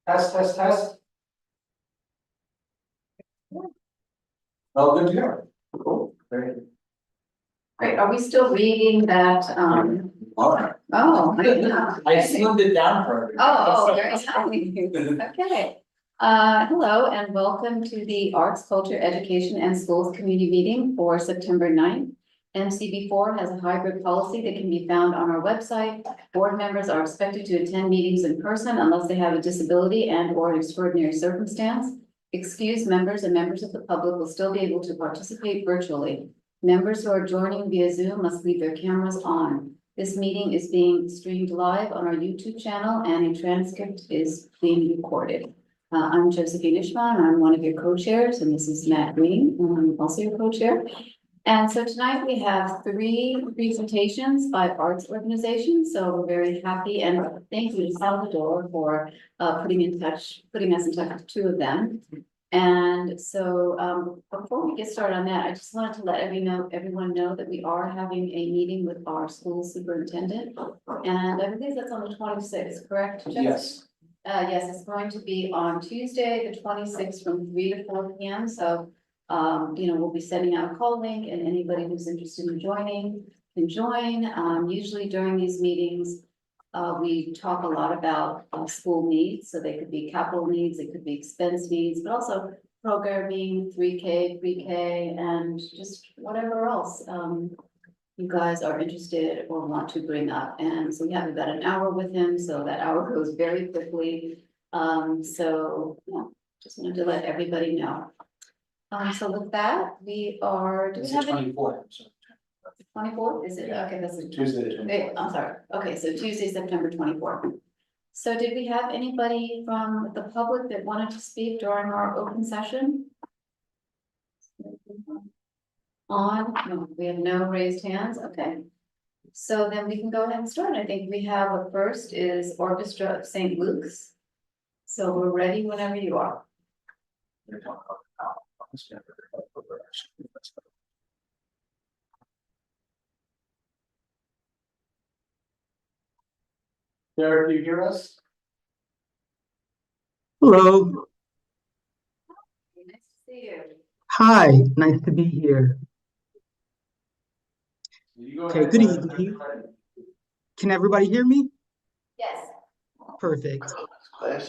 Test, test. Oh, good to hear. Cool, great. Great, are we still reading that, All right. oh, I know. I slimmed it down for everybody. Oh, very nice. Okay. Hello and welcome to the Arts, Culture, Education and Schools Committee meeting for September 9th. MCB4 has a hybrid policy that can be found on our website. Board members are expected to attend meetings in person unless they have a disability and or an extraordinary circumstance. Excused members and members of the public will still be able to participate virtually. Members who are joining via Zoom must leave their cameras on. This meeting is being streamed live on our YouTube channel and a transcript is being recorded. I'm Josephine Ishman. I'm one of your co-chairs, and this is Matt Green, and I'm also your co-chair. And so tonight we have 3 presentations by arts organizations. So we're very happy and thank you to Salvador for putting us in touch with 2 of them. And so before we get started on that, I just wanted to let everyone know that we are having a meeting with our school superintendent. And I believe that's on the 26th, correct, Jeff? Yes. Yes, it's going to be on Tuesday, the 26th from 3 to 4 p.m. So we'll be sending out a call link, and anybody who's interested in joining can join. Usually during these meetings, we talk a lot about school needs. So they could be capital needs, it could be expense needs, but also programming, 3K, pre-K, and just whatever else you guys are interested or want to bring up. And so we have about an hour with him, so that hour goes very quickly. Just wanted to let everybody know. So with that, we are. It's the 24th. 24th, is it? Okay, that's it. Tuesday the 24th. I'm sorry. Okay, so Tuesday, September 24th. So did we have anybody from the public that wanted to speak during our open session? No, we have no raised hands. Okay. So then we can go ahead and start. I think we have a first is Orchestra of St. Luke's. So we're ready whenever you are. Derek, do you hear us? Hello. Nice to see you. Hi, nice to be here. Okay, good evening. Can everybody hear me? Yes. Perfect.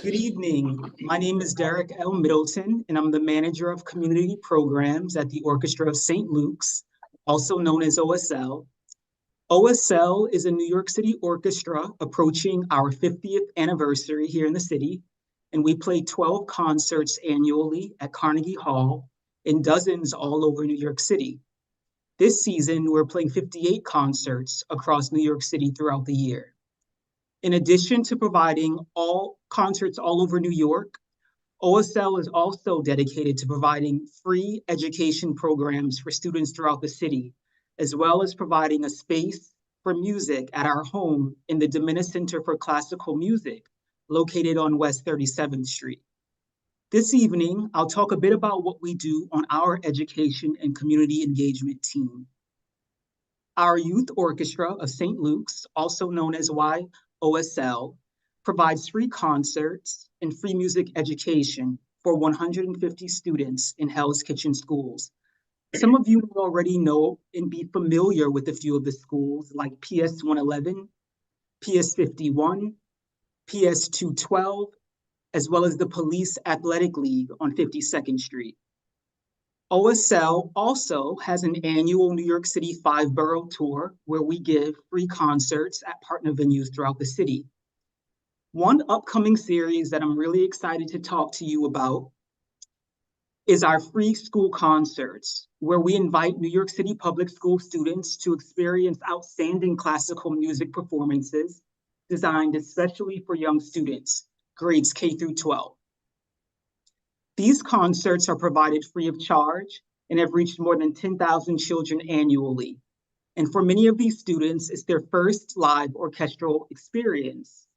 Good evening. My name is Derek L. Middleton, and I'm the manager of community programs at the Orchestra of St. Luke's, also known as OSL. OSL is a New York City orchestra approaching our 50th anniversary here in the city, and we play 12 concerts annually at Carnegie Hall and dozens all over New York City. This season, we're playing 58 concerts across New York City throughout the year. In addition to providing all concerts all over New York, OSL is also dedicated to providing free education programs for students throughout the city, as well as providing a space for music at our home in the Domina Center for Classical Music, located on West 37th Street. This evening, I'll talk a bit about what we do on our education and community engagement team. Our youth orchestra of St. Luke's, also known as YOSL, provides free concerts and free music education for 150 students in Hell's Kitchen schools. Some of you will already know and be familiar with a few of the schools like PS 111, PS 51, PS 212, as well as the Police Athletic League on 52nd Street. OSL also has an annual New York City 5-borough tour where we give free concerts at partner venues throughout the city. One upcoming series that I'm really excited to talk to you about is our free school concerts, where we invite New York City public school students to experience outstanding classical music performances designed especially for young students, grades K through 12. These concerts are provided free of charge and have reached more than 10,000 children annually. And for many of these students, it's their first live orchestral experience.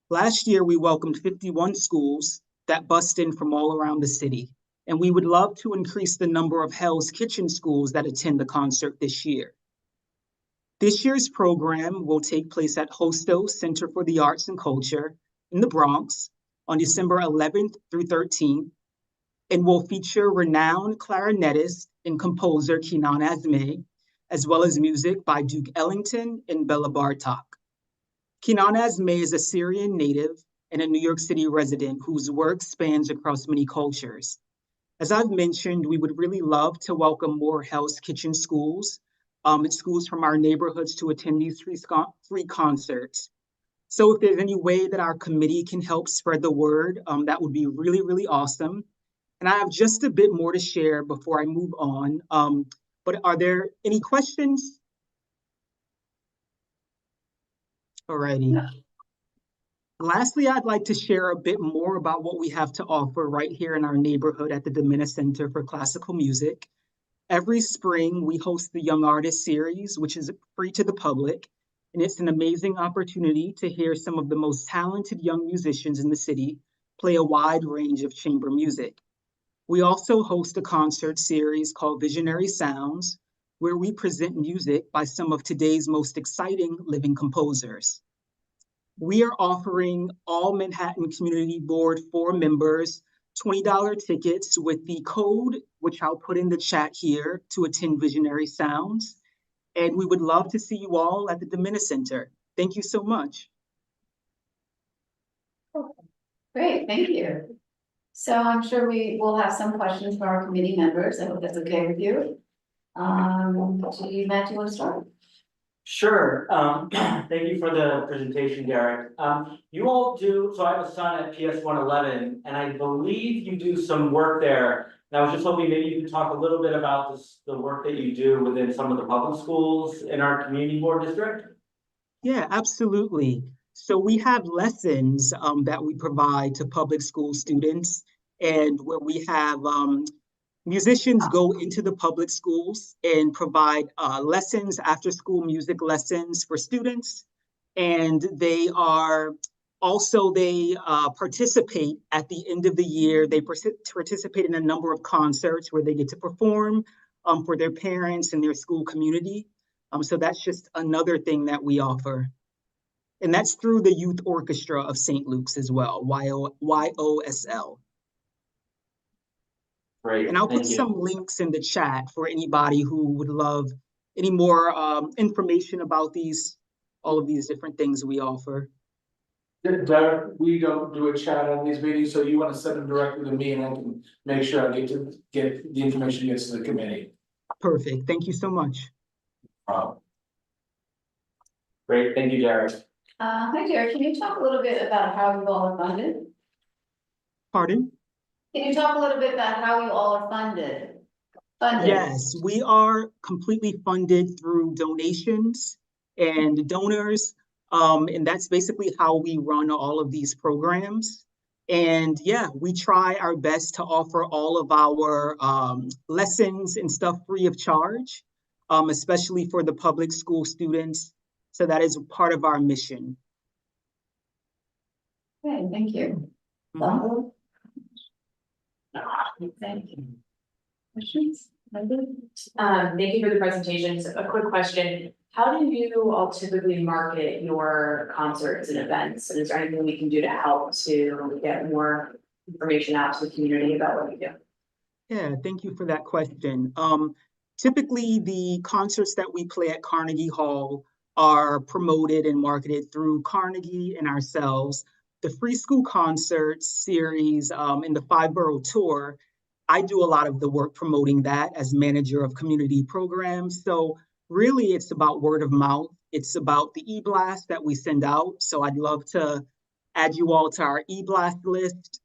Last year, we welcomed 51 schools that bussed in from all around the city. And we would love to increase the number of Hell's Kitchen schools that attend the concert this year. This year's program will take place at Hosto Center for the Arts and Culture in the Bronx on December 11th through 13th, and will feature renowned clarinetist and composer Kinan Azmeh, as well as music by Duke Ellington and Bela Bartok. Kinan Azmeh is a Syrian native and a New York City resident whose work spans across many cultures. As I've mentioned, we would really love to welcome more Hell's Kitchen schools, schools from our neighborhoods to attend these free concerts. So if there's any way that our committee can help spread the word, that would be really, really awesome. And I have just a bit more to share before I move on. But are there any questions? Alrighty. No. Lastly, I'd like to share a bit more about what we have to offer right here in our neighborhood at the Domina Center for Classical Music. Every spring, we host the Young Artist Series, which is free to the public, and it's an amazing opportunity to hear some of the most talented young musicians in the city play a wide range of chamber music. We also host a concert series called Visionary Sounds, where we present music by some of today's most exciting living composers. We are offering all Manhattan Community Board 4 members $20 tickets with the code, which I'll put in the chat here, to attend Visionary Sounds. And we would love to see you all at the Domina Center. Thank you so much. Great, thank you. So I'm sure we will have some questions for our committee members. I hope that's okay with you. Do you, Matt, do you want to start? Sure. Thank you for the presentation, Derek. You all do, so I have a son at PS 111, and I believe you do some work there. And I was just hoping maybe you could talk a little bit about the work that you do within some of the public schools in our community board district. Yeah, absolutely. So we have lessons that we provide to public school students, and where we have musicians go into the public schools and provide lessons, after school music lessons for students. And they are also, they participate at the end of the year. They participate in a number of concerts where they get to perform for their parents and their school community. So that's just another thing that we offer. And that's through the Youth Orchestra of St. Luke's as well, YOSL. Great. And I'll put some links in the chat for anybody who would love any more information about all of these different things we offer. Derek, we don't do a chat on these meetings, so you want to send them directly to me and I can make sure I get the information gets to the committee. Perfect. Thank you so much. Great. Thank you, Derek. Hi, Derek. Can you talk a little bit about how you all are funded? Pardon? Can you talk a little bit about how you all are funded? Yes, we are completely funded through donations and donors. And that's basically how we run all of these programs. And yeah, we try our best to offer all of our lessons and stuff free of charge, especially for the public school students. So that is part of our mission. Okay, thank you. Mhm. Thank you. Questions? Thank you for the presentation. So a quick question. How do you all typically market your concerts and events? And is there anything we can do to help to get more information out to the community about what you do? Yeah, thank you for that question. Typically, the concerts that we play at Carnegie Hall are promoted and marketed through Carnegie and ourselves. The Free School Concerts series and the 5-borough tour, I do a lot of the work promoting that as manager of community programs. So really, it's about word of mouth. It's about the e-blast that we send out. So I'd love to add you all to our e-blast list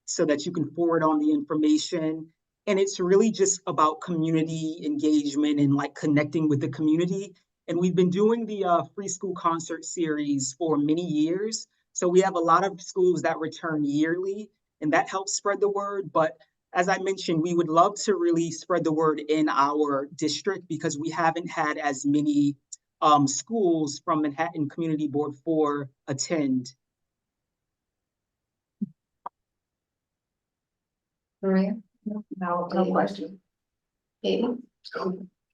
so that you can forward on the information. And it's really just about community engagement and like connecting with the community. And we've been doing the Free School Concert series for many years. So we have a lot of schools that return yearly. and that helps spread the word. But as I mentioned, we would love to really spread the word in our district because we haven't had as many schools from Manhattan Community Board 4 attend. Maria? No question. Katie?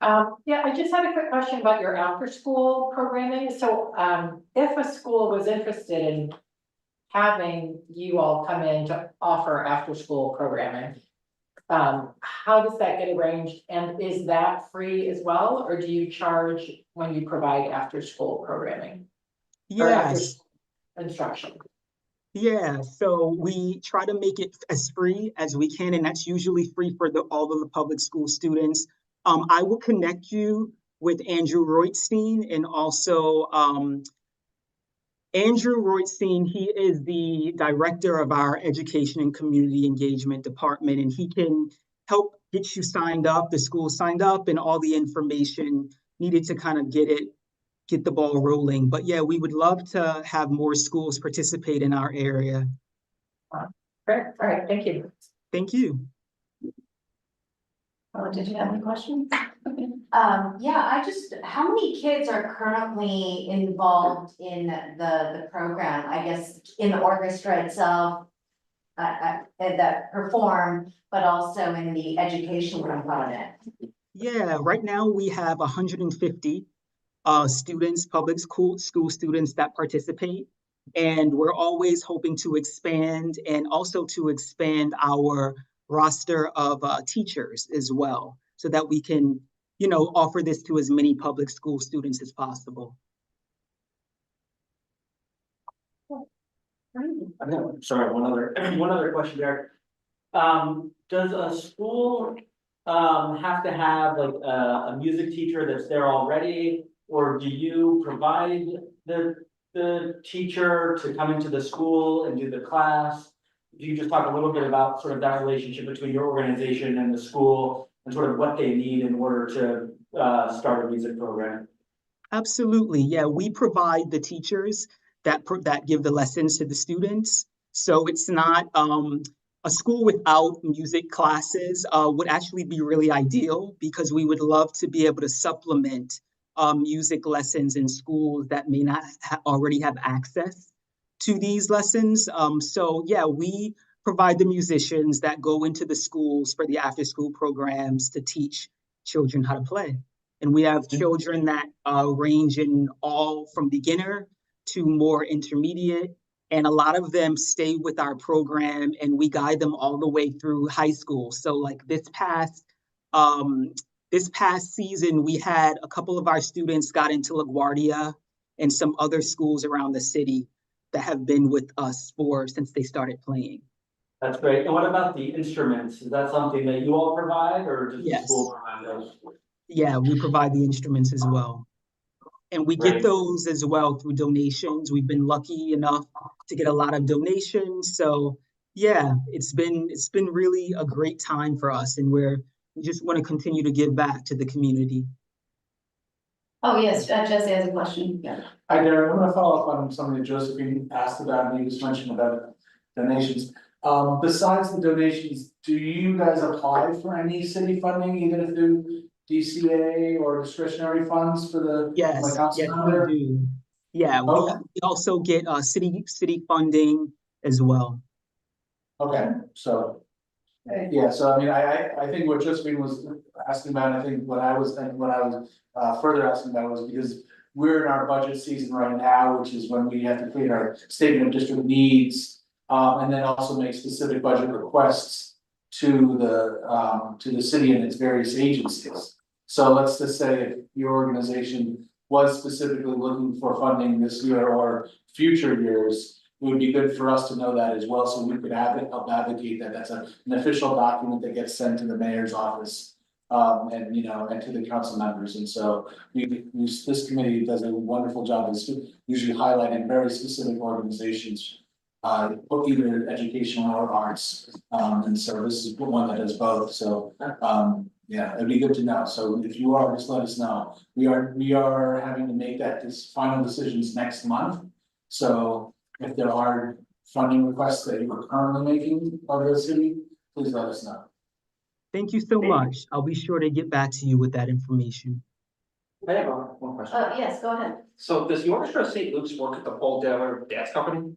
Yeah, I just had a quick question about your after-school programming. So, if a school was interested in having you all come in to offer after-school programming, how does that get arranged? And is that free as well, or do you charge when you provide after-school programming? Or Yes. after-school instruction? Yeah, so we try to make it as free as we can, and that's usually free for all of the public school students. I will connect you with Andrew Roitstein, and also Andrew Roitstein, he is the director of our Education and Community Engagement Department, and he can help get you signed up, the school signed up, and all the information needed to kind of get the ball rolling. But yeah, we would love to have more schools participate in our area. Great, all right, thank you. Thank you. Oh, did you have any questions? Okay. Yeah, how many kids are currently involved in the program? I guess in the orchestra itself, that perform, but also in the educational component? Yeah, right now we have 150 students, public school students that participate. And we're always hoping to expand and also to expand our roster of teachers as well, so that we can, offer this to as many public school students as possible. Sorry, one other question there. Does a school have to have like a music teacher that's there already? Or do you provide the teacher to come into the school and do the class? Do you just talk a little bit about sort of that relationship between your organization and the school and sort of what they need in order to start a music program? Absolutely, yeah. We provide the teachers that give the lessons to the students. So it's not a school without music classes would actually be really ideal, because we would love to be able to supplement music lessons in schools that may not already have access to these lessons. So yeah, we provide the musicians that go into the schools for the after school programs to teach children how to play. And we have children that range in all from beginner to more intermediate. And a lot of them stay with our program, and we guide them all the way through high school. So like this past season, we had a couple of our students got into LaGuardia and some other schools around the city that have been with us since they started playing. That's great. And what about the instruments? Is that something that you all provide, or does the school provide those? Yeah, we provide the instruments as well. And we get those as well through donations. We've been lucky enough to get a lot of donations. So yeah, it's been really a great time for us, and we just want to continue to give back to the community. Oh, yes, Jesse has a question. Yeah. Hi, Darren. I want to follow up on something that Josephine asked about, and you just mentioned about donations. Besides the donations, do you guys apply for any city funding, even through DCA or discretionary funds for the? Yes, we do. Yeah, we also get city funding as well. Okay, so. Yeah, so I mean, I think what Josephine was asking about, I think what I was further asking about was because we're in our budget season right now, which is when we have to create our statement of district needs, and then also make specific budget requests to the city and its various agencies. So let's just say if your organization was specifically looking for funding this year or future years, it would be good for us to know that as well, so we could help advocate that. That's an official document that gets sent to the mayor's office, and to the council members. And so this committee does a wonderful job of usually highlighting very specific organizations, either educational or arts. And so this is one that does both. So yeah, it'd be good to know. So if you are, just let us know. We are having to make this final decisions next month. So if there are funding requests that you are currently making of the city, please let us know. Thank you so much. I'll be sure to get back to you with that information. I have one question. Yes, go ahead. So does the Orchestra of St. Luke's work at the Paul Taylor Dance Company?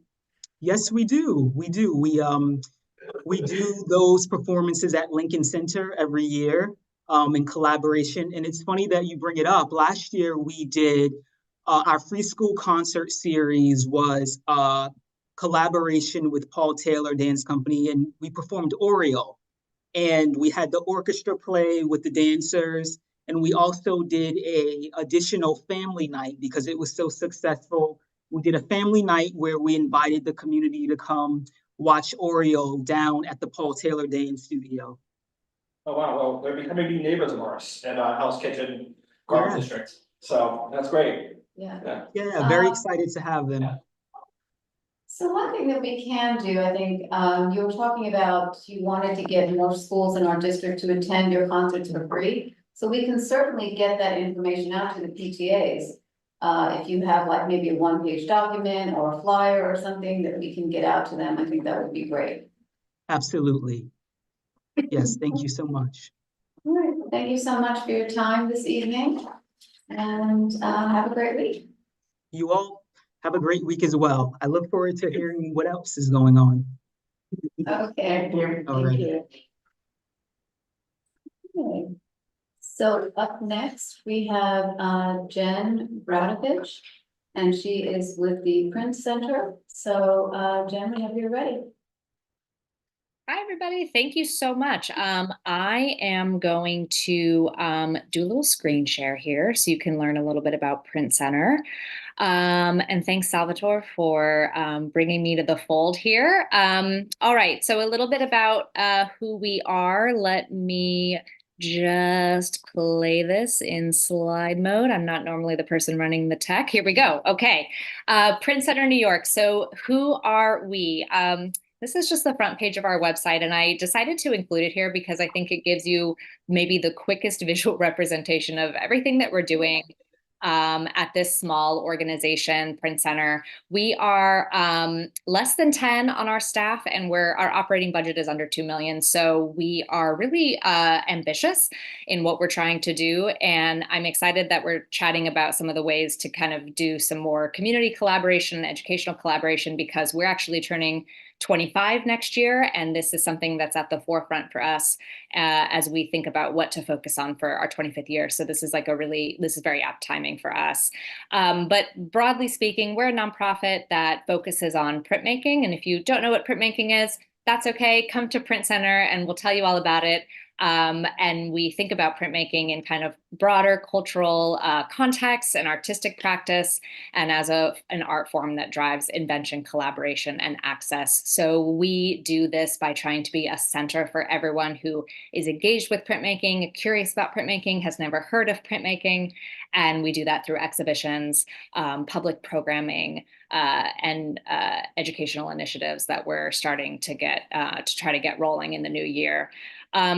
Yes, we do. We do. We do those performances at Lincoln Center every year in collaboration. And it's funny that you bring it up. Last year we did our free school concert series was collaboration with Paul Taylor Dance Company, and we performed Oriole. And we had the orchestra play with the dancers. And we also did a additional family night because it was so successful. We did a family night where we invited the community to come watch Oriole down at the Paul Taylor Dance Studio. Oh, wow, well, they're becoming new neighbors of ours at Hell's Kitchen Garden Yeah. District, so that's great. Yeah. Yeah, very excited to have them. So one thing that we can do, I think, you were talking about, you wanted to get more schools in our district to attend your concerts for free. So we can certainly get that information out to the PTAs. If you have like maybe a one-page document or a flyer or something that we can get out to them, I think that would be great. Absolutely. Yes, thank you so much. All right, thank you so much for your time this evening, and have a great week. You all have a great week as well. I look forward to hearing what else is going on. Okay. All right. Thank you. Okay. So up next, we have Jen Bradovich, and she is with the Print Center. So Jen, whenever you're ready. Hi, everybody. Thank you so much. I am going to do a little screen share here so you can learn a little bit about Print Center. And thanks, Salvatore, for bringing me to the fold here. All right, so a little bit about who we are. Let me just play this in slide mode. I'm not normally the person running the tech. Here we go. Okay, Print Center, New York. So who are we? This is just the front page of our website, and I decided to include it here because I think it gives you maybe the quickest visual representation of everything that we're doing at this small organization, Print Center. We are less than 10 on our staff, and our operating budget is under 2 million. So we are really ambitious in what we're trying to do. And I'm excited that we're chatting about some of the ways to kind of do some more community collaboration, educational collaboration, because we're actually turning 25 next year. And this is something that's at the forefront for us as we think about what to focus on for our 25th year. So this is this is very apt timing for us. But broadly speaking, we're a nonprofit that focuses on printmaking. And if you don't know what printmaking is, that's okay. Come to Print Center and we'll tell you all about it. And we think about printmaking in kind of broader cultural contexts and artistic practice, and as an art form that drives invention, collaboration, and access. So we do this by trying to be a center for everyone who is engaged with printmaking, curious about printmaking, has never heard of printmaking. And we do that through exhibitions, public programming, and educational initiatives that we're starting to get to try to get rolling in the new year.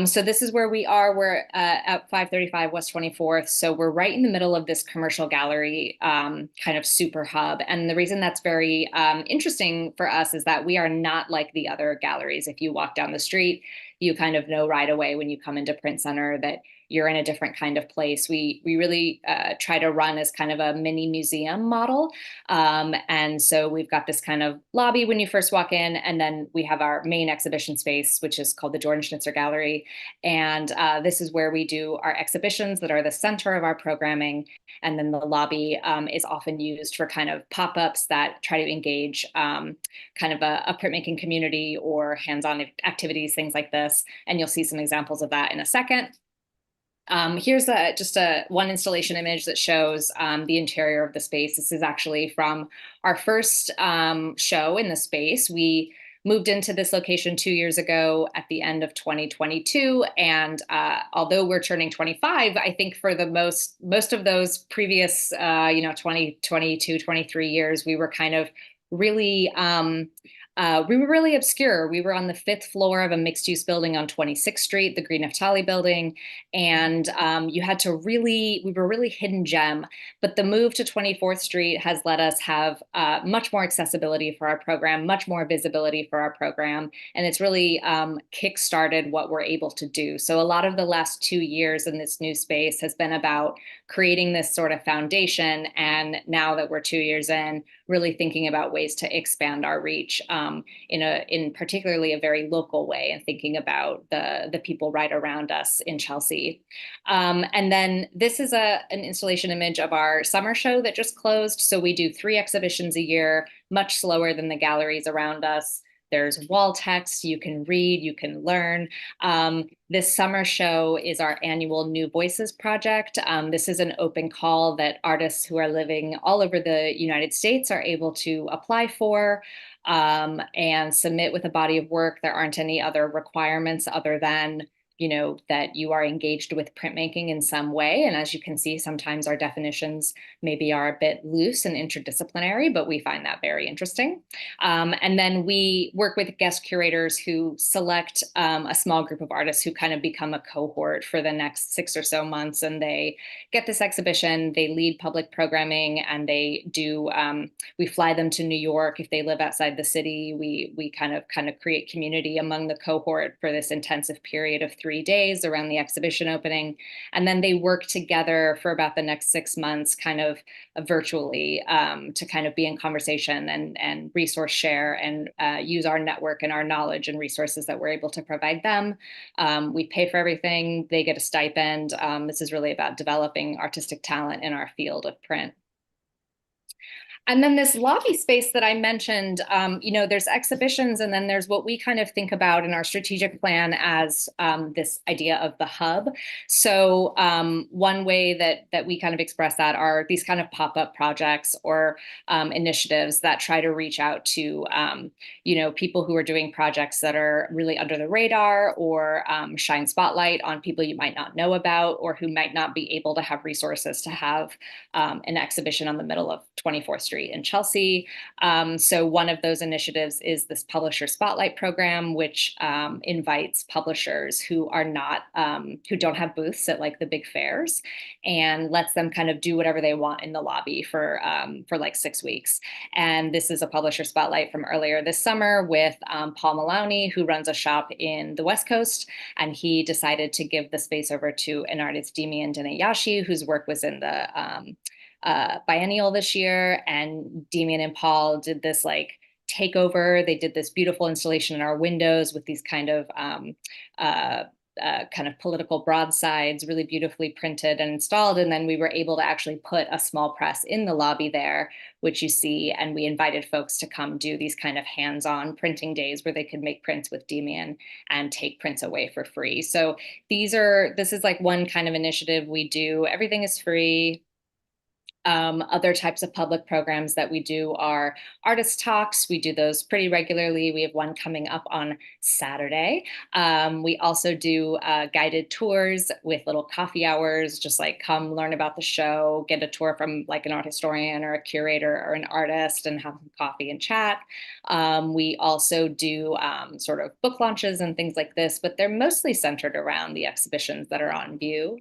So this is where we are. We're at 535 West 24th. So we're right in the middle of this commercial gallery kind of super hub. And the reason that's very interesting for us is that we are not like the other galleries. If you walk down the street, you kind of know right away when you come into Print Center that you're in a different kind of place. We really try to run as kind of a mini museum model. And so we've got this kind of lobby when you first walk in, and then we have our main exhibition space, which is called the Jordan Schnitzer Gallery. And this is where we do our exhibitions that are the center of our programming. And then the lobby is often used for kind of pop-ups that try to engage kind of a printmaking community or hands-on activities, things like this. And you'll see some examples of that in a second. Here's just one installation image that shows the interior of the space. This is actually from our first show in the space. We moved into this location 2 years ago at the end of 2022. And although we're turning 25, I think for the most of those previous 20, 22, 23 years, we were kind of really we were really obscure. We were on the 5th floor of a mixed-use building on 26th Street, the Green Naftali building, and we were a really hidden gem. But the move to 24th Street has let us have much more accessibility for our program, much more visibility for our program, and it's really kickstarted what we're able to do. So a lot of the last 2 years in this new space has been about creating this sort of foundation, and now that we're 2 years in, really thinking about ways to expand our reach in particularly a very local way, and thinking about the people right around us in Chelsea. And then this is an installation image of our summer show that just closed. So we do 3 exhibitions a year, much slower than the galleries around us. There's wall text, you can read, you can learn. This summer show is our annual New Voices project. This is an open call that artists who are living all over the United States are able to apply for and submit with a body of work. There aren't any other requirements other than that you are engaged with printmaking in some way. And as you can see, sometimes our definitions maybe are a bit loose and interdisciplinary, but we find that very interesting. And then we work with guest curators who select a small group of artists who kind of become a cohort for the next 6 or so months. And they get this exhibition, they lead public programming, and they do, we fly them to New York if they live outside the city. We kind of create community among the cohort for this intensive period of 3 days around the exhibition opening. And then they work together for about the next 6 months, kind of virtually, to kind of be in conversation and resource share and use our network and our knowledge and resources that we're able to provide them. We pay for everything. They get a stipend. This is really about developing artistic talent in our field of print. And then this lobby space that I mentioned, there's exhibitions, and then there's what we kind of think about in our strategic plan as this idea of the hub. So one way that we kind of express that are these kind of pop-up projects or initiatives that try to reach out to, people who are doing projects that are really under the radar, or shine spotlight on people you might not know about, or who might not be able to have resources to have an exhibition on the middle of 24th Street in Chelsea. So one of those initiatives is this Publisher Spotlight program, which invites publishers who are not, who don't have booths at like the big fairs, and lets them kind of do whatever they want in the lobby for like 6 weeks. And this is a Publisher Spotlight from earlier this summer with Paul Maloney, who runs a shop in the West Coast, and he decided to give the space over to an artist, Demian Deneyashi, whose work was in the biennial this year. And Demian and Paul did this like takeover. They did this beautiful installation in our windows with these kind of political broadsides, really beautifully printed and installed. And then we were able to actually put a small press in the lobby there, which you see. And we invited folks to come do these kind of hands-on printing days where they could make prints with Demian and take prints away for free. So this is like one kind of initiative we do. Everything is free. Other types of public programs that we do are artist talks. We do those pretty regularly. We have one coming up on Saturday. We also do guided tours with little coffee hours, just like come learn about the show, get a tour from like an art historian or a curator or an artist, and have some coffee and chat. We also do sort of book launches and things like this, but they're mostly centered around the exhibitions that are on view.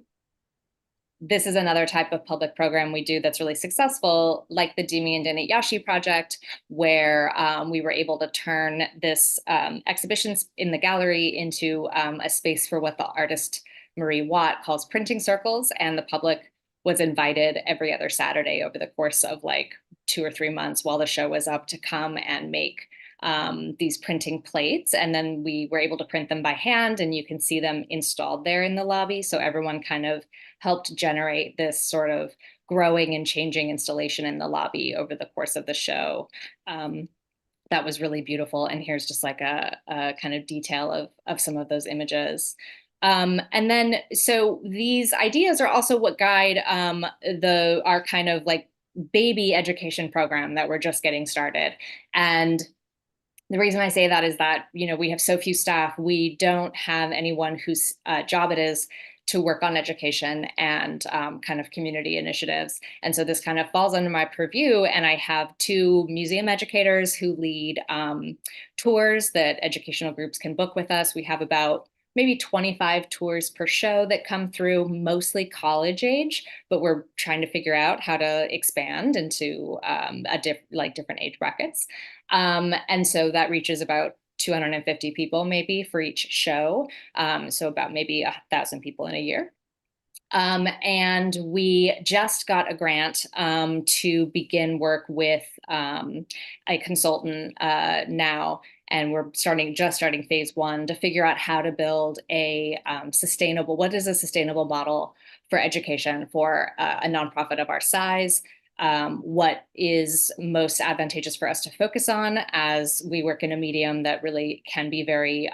This is another type of public program we do that's really successful, like the Demian Deneyashi project, where we were able to turn this exhibition in the gallery into a space for what the artist Marie Watt calls printing circles, and the public was invited every other Saturday over the course of like 2 or 3 months while the show was up to come and make these printing plates. And then we were able to print them by hand, and you can see them installed there in the lobby. So everyone kind of helped generate this sort of growing and changing installation in the lobby over the course of the show. That was really beautiful. And here's just like a kind of detail of some of those images. And then, so these ideas are also what guide our kind of like baby education program that we're just getting started. And the reason I say that is that, we have so few staff. We don't have anyone whose job it is to work on education and kind of community initiatives. And so this kind of falls under my purview. And I have two museum educators who lead tours that educational groups can book with us. We have about maybe 25 tours per show that come through, mostly college age, but we're trying to figure out how to expand into different age brackets. And so that reaches about 250 people maybe for each show. So about maybe 1,000 people in a year. And we just got a grant to begin work with a consultant now. And we're just starting phase one to figure out how to build a what is a sustainable model for education for a nonprofit of our size. What is most advantageous for us to focus on as we work in a medium that really can be very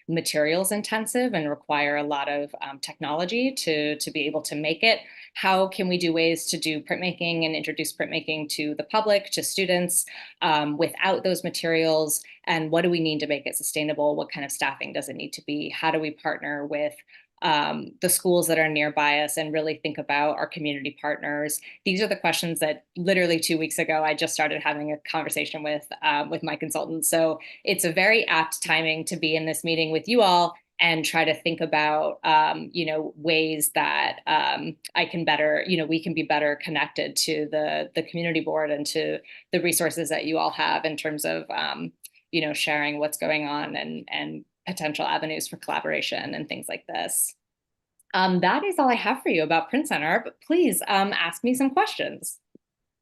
materials intensive and require a lot of technology to be able to make it. How can we do ways to do printmaking and introduce printmaking to the public, to students without those materials? And what do we need to make it sustainable? What kind of staffing does it need to be? How do we partner with the schools that are nearby us and really think about our community partners? These are the questions that literally 2 weeks ago, I just started having a conversation with my consultant. So it's a very apt timing to be in this meeting with you all and try to think about, ways that I can better, we can be better connected to the community board and to the resources that you all have in terms of, sharing what's going on and potential avenues for collaboration and things like this. That is all I have for you about Print Center, but please ask me some questions.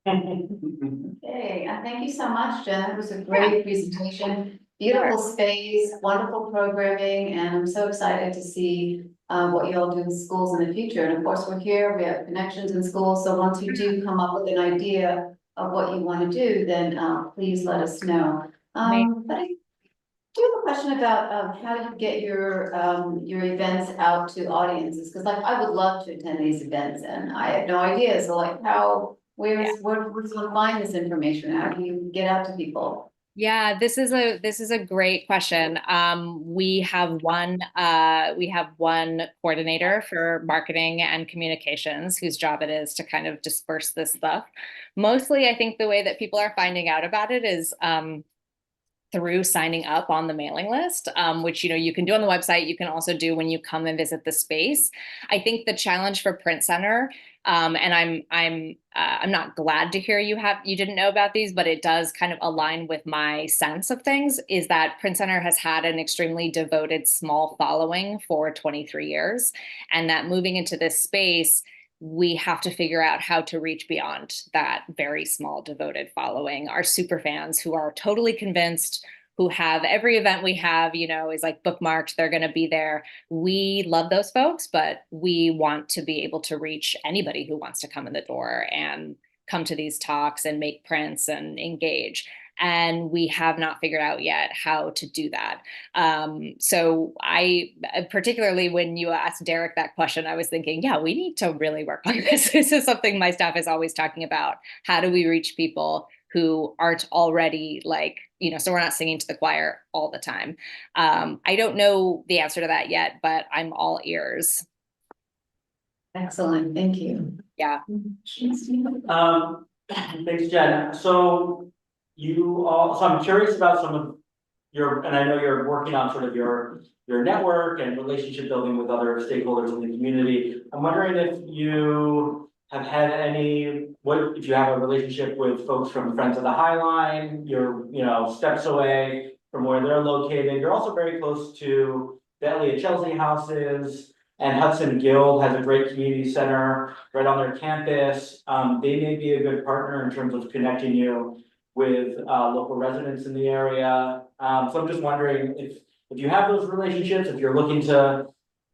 Okay, thank you so much, Jen. It was a great presentation. Beautiful space, wonderful programming, and I'm so excited to see what you all do in schools in the future. And of course, we're here, we have connections in schools, so once you do come up with an idea of what you want to do, then please let us know. But I do have a question about how you get your events out to audiences, because like I would love to attend these events and I have no idea. So like where's one find this information? How do you get out to people? Yeah, this is a great question. We have one coordinator for marketing and communications whose job it is to kind of disperse this stuff. Mostly, I think the way that people are finding out about it is through signing up on the mailing list, which you can do on the website. You can also do when you come and visit the space. I think the challenge for Print Center, and I'm not glad to hear you didn't know about these, but it does kind of align with my sense of things, is that Print Center has had an extremely devoted small following for 23 years, and that moving into this space, we have to figure out how to reach beyond that very small devoted following. Our super fans who are totally convinced, who have every event we have, is like bookmarked, they're going to be there. We love those folks, but we want to be able to reach anybody who wants to come in the door and come to these talks and make prints and engage. And we have not figured out yet how to do that. So particularly when you asked Derek that question, I was thinking, yeah, we need to really work on this. This is something my staff is always talking about. How do we reach people who aren't already so we're not singing to the choir all the time. I don't know the answer to that yet, but I'm all ears. Excellent, thank you. Yeah. Thanks, Jen. So I'm curious about some of and I know you're working on sort of your network and relationship building with other stakeholders in the community. I'm wondering if you have had if you have a relationship with folks from Friends of the High Line, you're, steps away from where they're located. You're also very close to the Elliott Chelsea houses, and Hudson Guild has a great community center right on their campus. They may be a good partner in terms of connecting you with local residents in the area. So I'm just wondering if you have those relationships, if you're looking to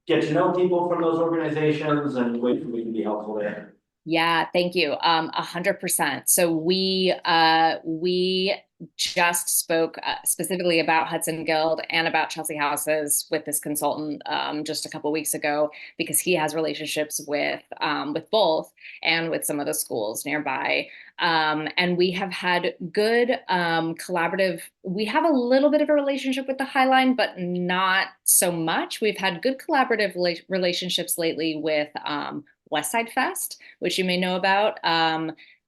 get to know people from those organizations, and ways we can be helpful there. Yeah, thank you. 100%. So we just spoke specifically about Hudson Guild and about Chelsea Houses with this consultant just a couple weeks ago, because he has relationships with both and with some of the schools nearby. And we have had good collaborative, we have a little bit of a relationship with the High Line, but not so much. We've had good collaborative relationships lately with West Side Fest, which you may know about.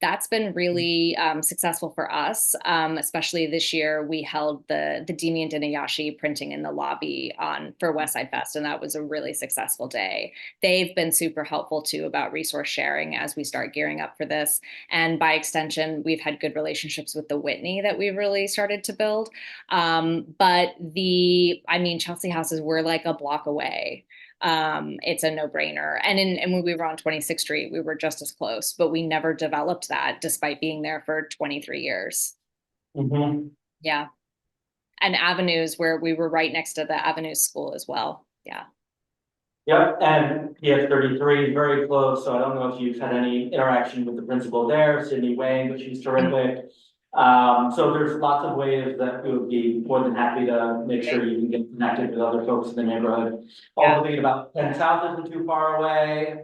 That's been really successful for us, especially this year. We held the Dimi and Dinayashi printing in the lobby for West Side Fest, and that was a really successful day. They've been super helpful too about resource sharing as we start gearing up for this. And by extension, we've had good relationships with the Whitney that we really started to build. But Chelsea Houses, we're like a block away. It's a no-brainer. And when we were on 26th Street, we were just as close, but we never developed that despite being there for 23 years. Mm-hmm. Yeah. And Avenues, where we were right next to the Avenues school as well. Yeah. Yep, and PS 33, very close, so I don't know if you've had any interaction with the principal there, Sydney Wang, but she's terrific. So there's lots of ways that we would be more than happy to make sure you can get connected with other folks in the neighborhood. Also thinking about Penn South isn't too far away.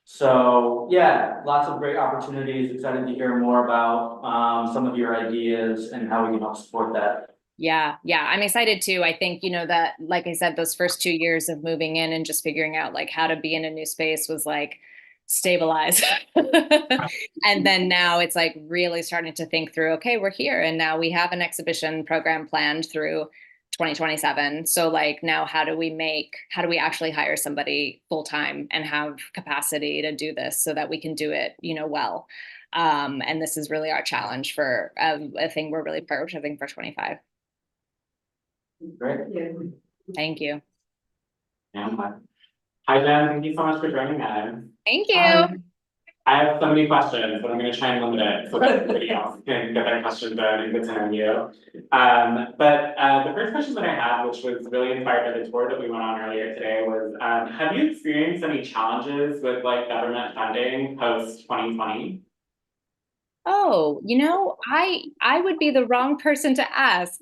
So yeah, lots of great opportunities. Excited to hear more about some of your ideas and how we can help support that. Yeah, I'm excited too. I think, that, like I said, those first 2 years of moving in and just figuring out like how to be in a new space was like stabilize. And then now it's like really starting to think through, okay, we're here and now we have an exhibition program planned through 2027. So like now how do we actually hire somebody full-time and have capacity to do this so that we can do it, well. And this is really our challenge for a thing we're really prioritizing for 25. Great. Thank you. Yeah. Hi, Jen. Thank you so much for joining us. Thank you. I have so many questions, but I'm going to try and limit it so that everybody else can get their questions in and get to know you. But the first question that I had, which was really inspired by the tour that we went on earlier today, was have you experienced any challenges with like government funding post 2020? Oh, I would be the wrong person to ask.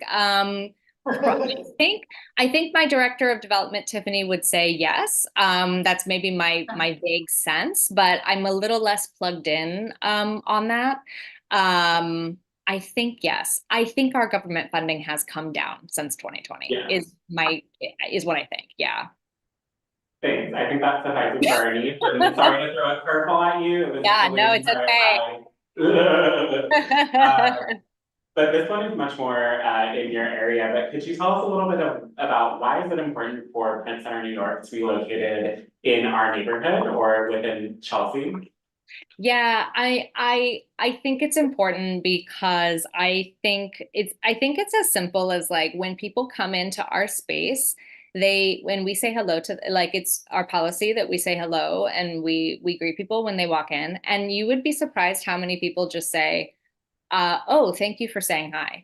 I think my director of development, Tiffany, would say yes. That's maybe my vague sense, but I'm a little less plugged in on that. I think yes. I think our government funding has come down since 2020. Yeah. Is what I think. Yeah. Thanks. I think that's sufficing for our needs. And sorry to throw a curveball at you. It was Yeah, really no, it's okay. But this one is much more in your area, but could you tell us a little bit about why is it important for Penn Center, New York to be located in our neighborhood or within Chelsea? Yeah, I think it's important because I think it's as simple as like when people come into our space, when we say hello to, like, it's our policy that we say hello and we greet people when they walk in, and you would be surprised how many people just say, oh, thank you for saying hi,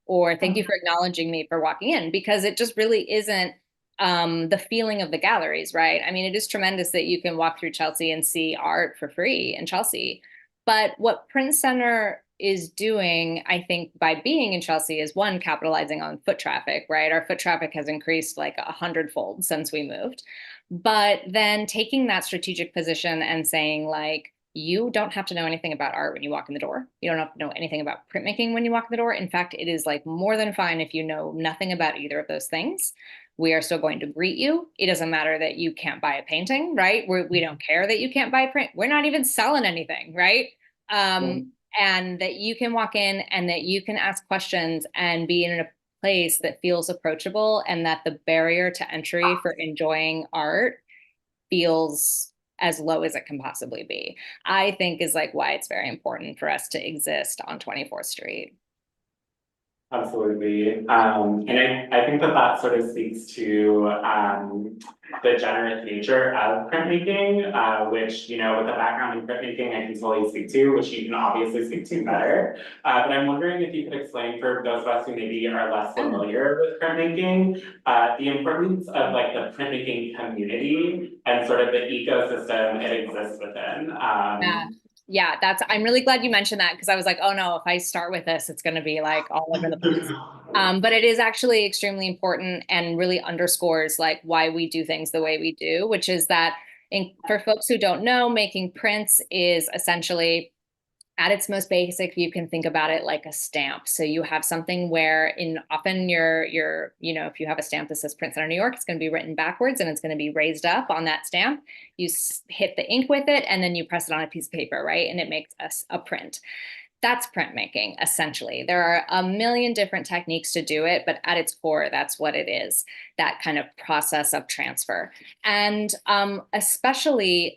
or thank you for acknowledging me for walking in, because it just really isn't the feeling of the galleries, right? I mean, it is tremendous that you can walk through Chelsea and see art for free in Chelsea. But what Print Center is doing, I think, by being in Chelsea is one, capitalizing on foot traffic, right? Our foot traffic has increased like 100-fold since we moved. But then taking that strategic position and saying like, you don't have to know anything about art when you walk in the door. You don't have to know anything about printmaking when you walk in the door. In fact, it is like more than fine if you know nothing about either of those things. We are still going to greet you. It doesn't matter that you can't buy a painting, right? We don't care that you can't buy a print. We're not even selling anything, right? And that you can walk in and that you can ask questions and be in a place that feels approachable, and that the barrier to entry for enjoying art feels as low as it can possibly be, I think is like why it's very important for us to exist on 24th Street. Absolutely. And I think that sort of speaks to the generous nature of printmaking, which, with a background in printmaking, I can totally speak to, which you can obviously speak to better. But I'm wondering if you could explain for those of us who maybe are less familiar with printmaking, the importance of like the printmaking community and sort of the ecosystem it exists within. Yeah, I'm really glad you mentioned that because I was like, oh no, if I start with this, it's going to be like all over the place. But it is actually extremely important and really underscores like why we do things the way we do, which is that for folks who don't know, making prints is essentially at its most basic, you can think about it like a stamp. So you have something where often if you have a stamp that says Print Center New York, it's going to be written backwards and it's going to be raised up on that stamp. You hit the ink with it and then you press it on a piece of paper, right? And it makes a print. That's printmaking, essentially. There are a million different techniques to do it, but at its core, that's what it is, that kind of process of transfer. And especially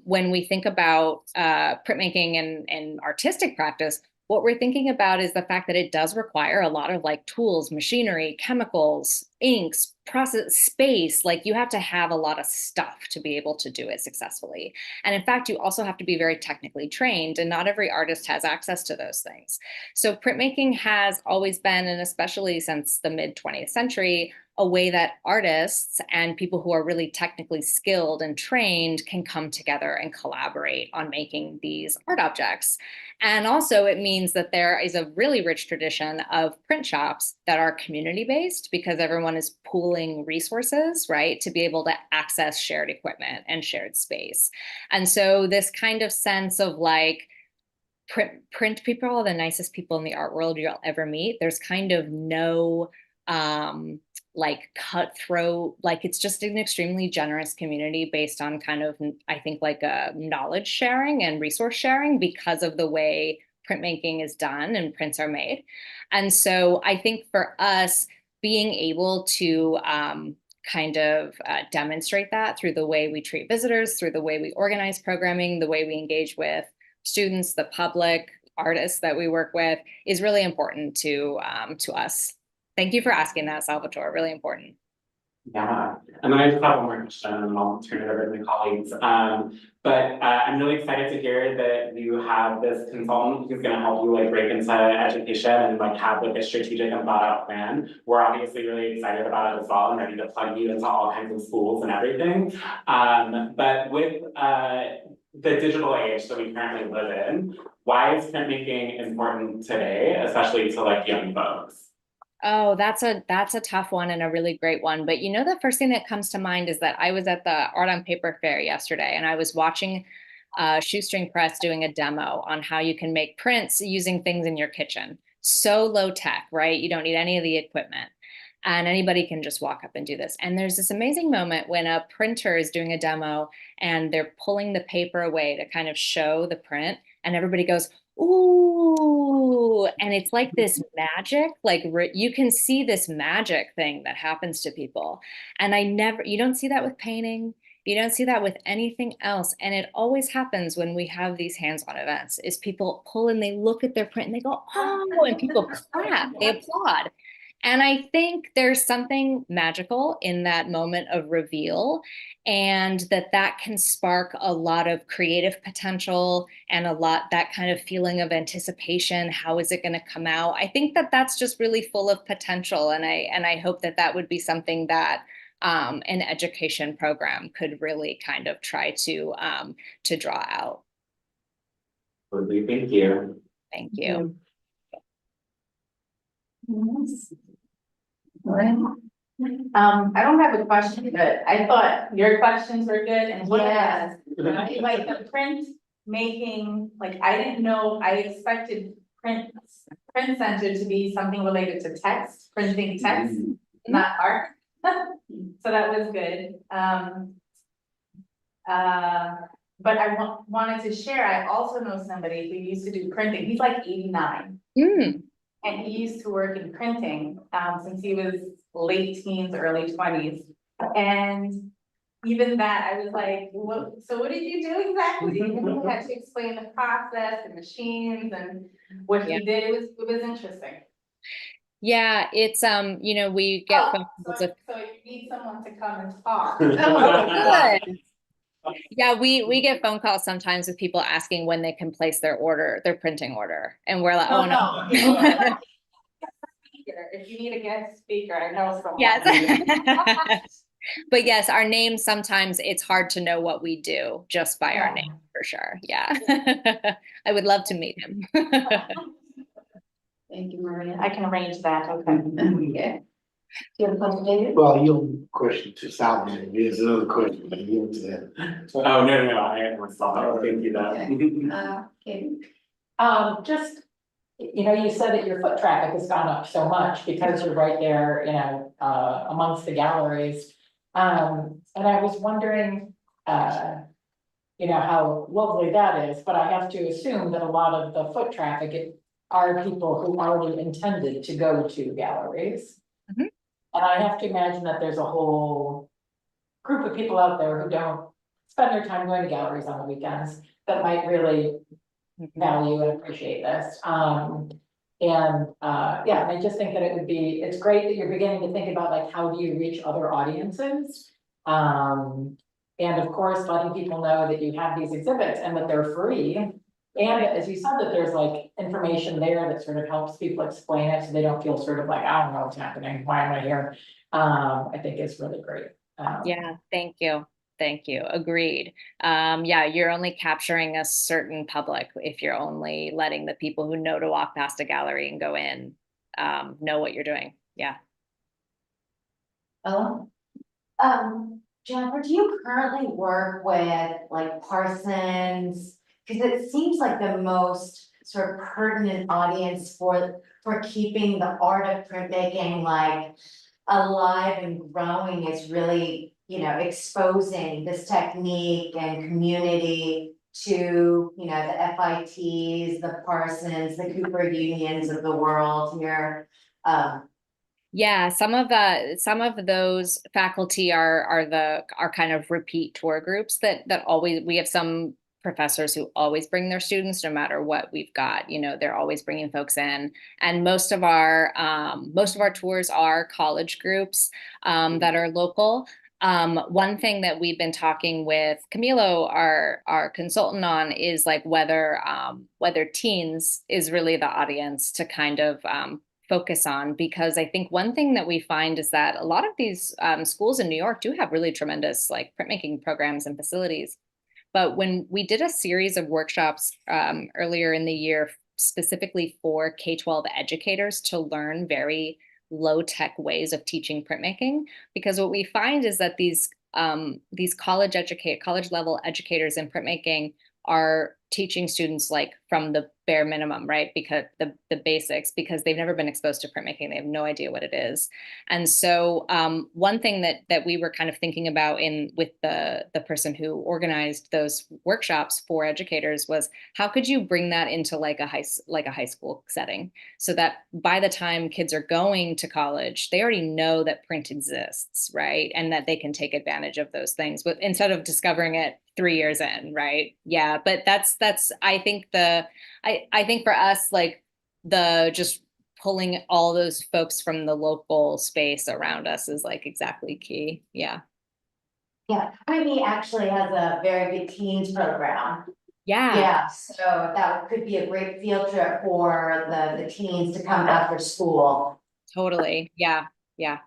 when we think about printmaking and artistic practice, what we're thinking about is the fact that it does require a lot of like tools, machinery, chemicals, inks, process, space. Like you have to have a lot of stuff to be able to do it successfully. And in fact, you also have to be very technically trained, and not every artist has access to those things. So printmaking has always been, and especially since the mid 20th century, a way that artists and people who are really technically skilled and trained can come together and collaborate on making these art objects. And also it means that there is a really rich tradition of print shops that are community-based because everyone is pooling resources, right, to be able to access shared equipment and shared space. And so this kind of sense of like, print people are the nicest people in the art world you'll ever meet. There's kind of no like cutthroat, like it's just an extremely generous community based on kind of, I think, like a knowledge sharing and resource sharing because of the way printmaking is done and prints are made. And so I think for us, being able to kind of demonstrate that through the way we treat visitors, through the way we organize programming, the way we engage with students, the public, artists that we work with is really important to us. Thank you for asking that, Salvatore, really important. Yeah, and then I just have one more question and then I'll turn it over to my colleagues. But I'm really excited to hear that you have this consultant who's gonna help you like break into education and like have like a strategic and thought out plan. We're obviously really excited about it as well and ready to plug you into all kinds of schools and everything. But with the digital age that we currently live in, why is printmaking important today, especially to like young folks? Oh, that's a tough one and a really great one. But you know, the first thing that comes to mind is that I was at the Art on Paper Fair yesterday and I was watching Shoestring Press doing a demo on how you can make prints using things in your kitchen. So low tech, right? You don't need any of the equipment. And anybody can just walk up and do this. And there's this amazing moment when a printer is doing a demo and they're pulling the paper away to kind of show the print and everybody goes, ooh, and it's like this magic, like you can see this magic thing that happens to people. And you don't see that with painting. You don't see that with anything else. And it always happens when we have these hands-on events is people pull and they look at their print and they go, oh, and people clap, they applaud. And I think there's something magical in that moment of reveal and that can spark a lot of creative potential and that kind of feeling of anticipation. How is it going to come out? I think that's just really full of potential. And I hope that would be something that an education program could really kind of try to draw out. Thank you. Thank you. I don't have a question, but I thought your questions were good and what Yes. like the print making, like I didn't know, I expected print center to be something related to text, printing text, not art. So that was good. But I wanted to share, I also know somebody who used to do printing. He's like 89. And he used to work in printing since he was late teens, early 20s. And even that, I was like, so what did you do exactly? And he had to explain the process, the machines and what he did. It was interesting. Yeah, it's you know, we get so if you need someone to come and talk. Oh, good. Yeah, we get phone calls sometimes with people asking when they can place their printing order. And we're like, oh no. If you need a guest speaker, I know someone. Yes. But yes, our name, sometimes it's hard to know what we do just by our name, for sure. Yeah. I would love to meet him. Thank you, Maria. I can arrange that, okay. Okay. Do you have a question, David? Well, your question to Salvin, here's another question, but you to them. Oh, no, I myself, thank you that. Katie? Just, you said that your foot traffic has gone up so much because you're right there, amongst the galleries. And I was wondering, how lovely that is, but I have to assume that a lot of the foot traffic are people who already intended to go to galleries. Mhm. And I have to imagine that there's a whole group of people out there who don't spend their time going to galleries on the weekends that might really value and appreciate this. And I just think that it's great that you're beginning to think about like, how do you reach other audiences? And of course, letting people know that you have these exhibits and that they're free. And as you said, that there's like information there that sort of helps people explain it, so they don't feel sort of like, I don't know what's happening, why am I here? I think it's really great. Yeah, thank you. Thank you. Agreed. Yeah, you're only capturing a certain public if you're only letting the people who know to walk past a gallery and go in know what you're doing. Yeah. Ella? Jennifer, do you currently work with like Parsons? Because it seems like the most sort of pertinent audience for keeping the art of printmaking like alive and growing is really, exposing this technique and community to, the FITs, the Parsons, the Cooper Unions of the world here. Yeah, some of those faculty are kind of repeat tour groups that always, we have some professors who always bring their students no matter what we've got. They're always bringing folks in, and most of our tours are college groups that are local. One thing that we've been talking with Camilo, our consultant, on is like whether teens is really the audience to kind of focus on, because I think one thing that we find is that a lot of these schools in New York do have really tremendous like printmaking programs and facilities. But when we did a series of workshops earlier in the year, specifically for K-12 educators to learn very low-tech ways of teaching printmaking, because what we find is that these college level educators in printmaking are teaching students like from the bare minimum, right? Because the basics, because they've never been exposed to printmaking, they have no idea what it is. And so one thing that we were kind of thinking about with the person who organized those workshops for educators was, how could you bring that into like a high school setting, so that by the time kids are going to college, they already know that print exists, right? And that they can take advantage of those things, but instead of discovering it 3 years in, right? Yeah, but that's I think I think for us, like the just pulling all those folks from the local space around us is like exactly key. Yeah. Yeah, IB actually has a very big teens program. Yeah. Yeah, so that could be a great field trip for the teens to come after school. Totally. Yeah. Yeah.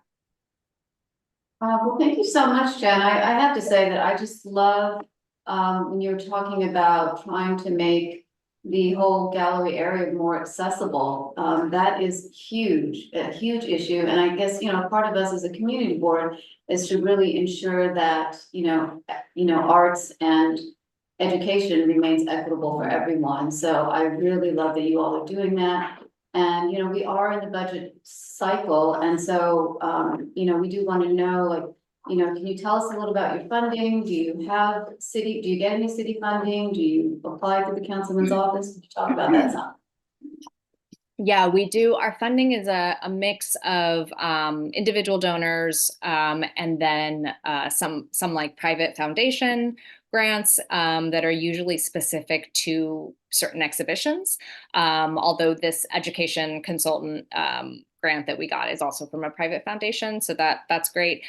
Well, thank you so much, Jen. I have to say that I just love when you're talking about trying to make the whole gallery area more accessible. That is a huge issue. And I guess, part of us as a community board is to really ensure that, arts and education remains equitable for everyone. So I really love that you all are doing that. And, we are in the budget cycle. And so, we do want to know, like, can you tell us a little about your funding? Do you get any city funding? Do you apply to the councilman's office? Can you talk about that some? Yeah, we do. Our funding is a mix of individual donors and then some like private foundation grants that are usually specific to certain exhibitions. Although this education consultant grant that we got is also from a private foundation, so that's great.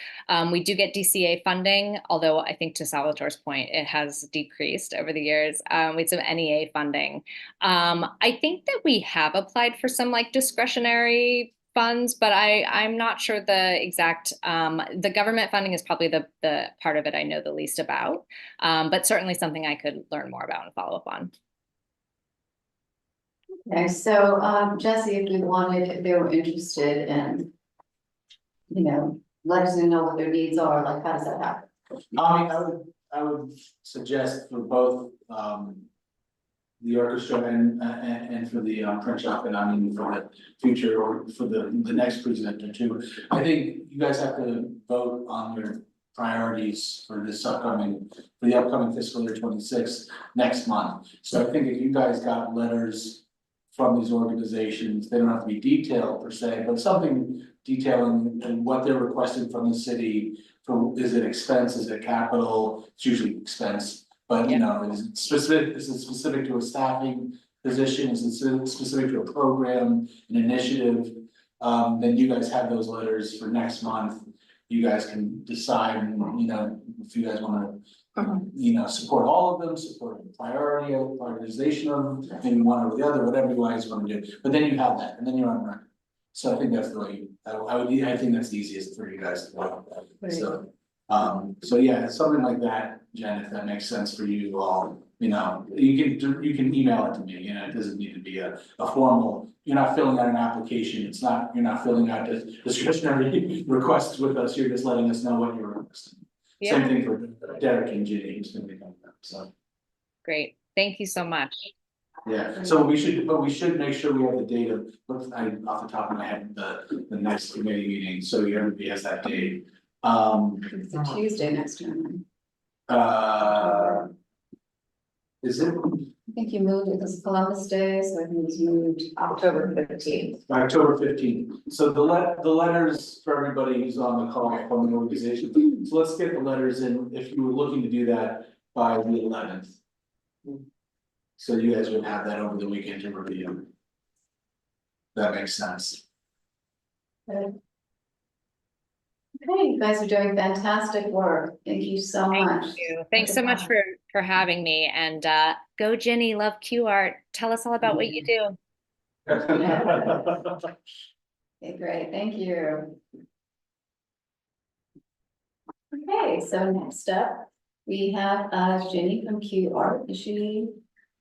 We do get DCA funding, although I think to Salvatore's point, it has decreased over the years. We had some NEA funding. I think that we have applied for some like discretionary funds, but I'm not sure the exact, the government funding is probably the part of it I know the least about. But certainly something I could learn more about and follow up on. Okay, so, Jesse, if they were interested in, let us know what their needs are, like, how does that happen? I mean, I would suggest for both, the orchestra and for the print shop, and I mean, for the future or for the next presenter too. I think you guys have to vote on your priorities for the upcoming fiscal year 26 next month. So I think if you guys got letters from these organizations, they don't have to be detailed per se, but something detailing and what they're requesting from the city. Is it expense, is it capital? It's usually expense. But is it specific to a staffing position, is it specific to a program, an initiative? Then you guys have those letters for next month. You guys can decide, if you guys wanna, support all of them, support the prioritization of them, maybe one over the other, whatever you guys wanna do. But then you have that, and then you're on record. So I think that's the way, I think that's the easiest for you guys to do. So yeah, something like that, Jen, if that makes sense for you all, you can email it to me, it doesn't need to be a formal, you're not filling out an application, you're not filling out discretionary requests with us, you're just letting us know what you're requesting. Yeah. Same thing for Derek and Ginny, who's gonna be coming up, so. Great. Thank you so much. Yeah, so we should make sure we have the date of, off the top of my head, the next committee meeting, so everybody has that date. It's a Tuesday next time. Is it I think you moved it, because Columbus Day, so I think it was moved October 15th. October 15th? So the letters for everybody who's on the call from the organization, so let's get the letters in, if you were looking to do that by the 11th. So you guys would have that over the weekend to review. That makes sense. Okay, you guys are doing fantastic work. Thank you so much. Thank you. Thanks so much for having me. And go Ginny, love Q Art. Tell us all about what you do. Okay, great, thank you. Okay, so next up, we have Jenny from Q Art. Is she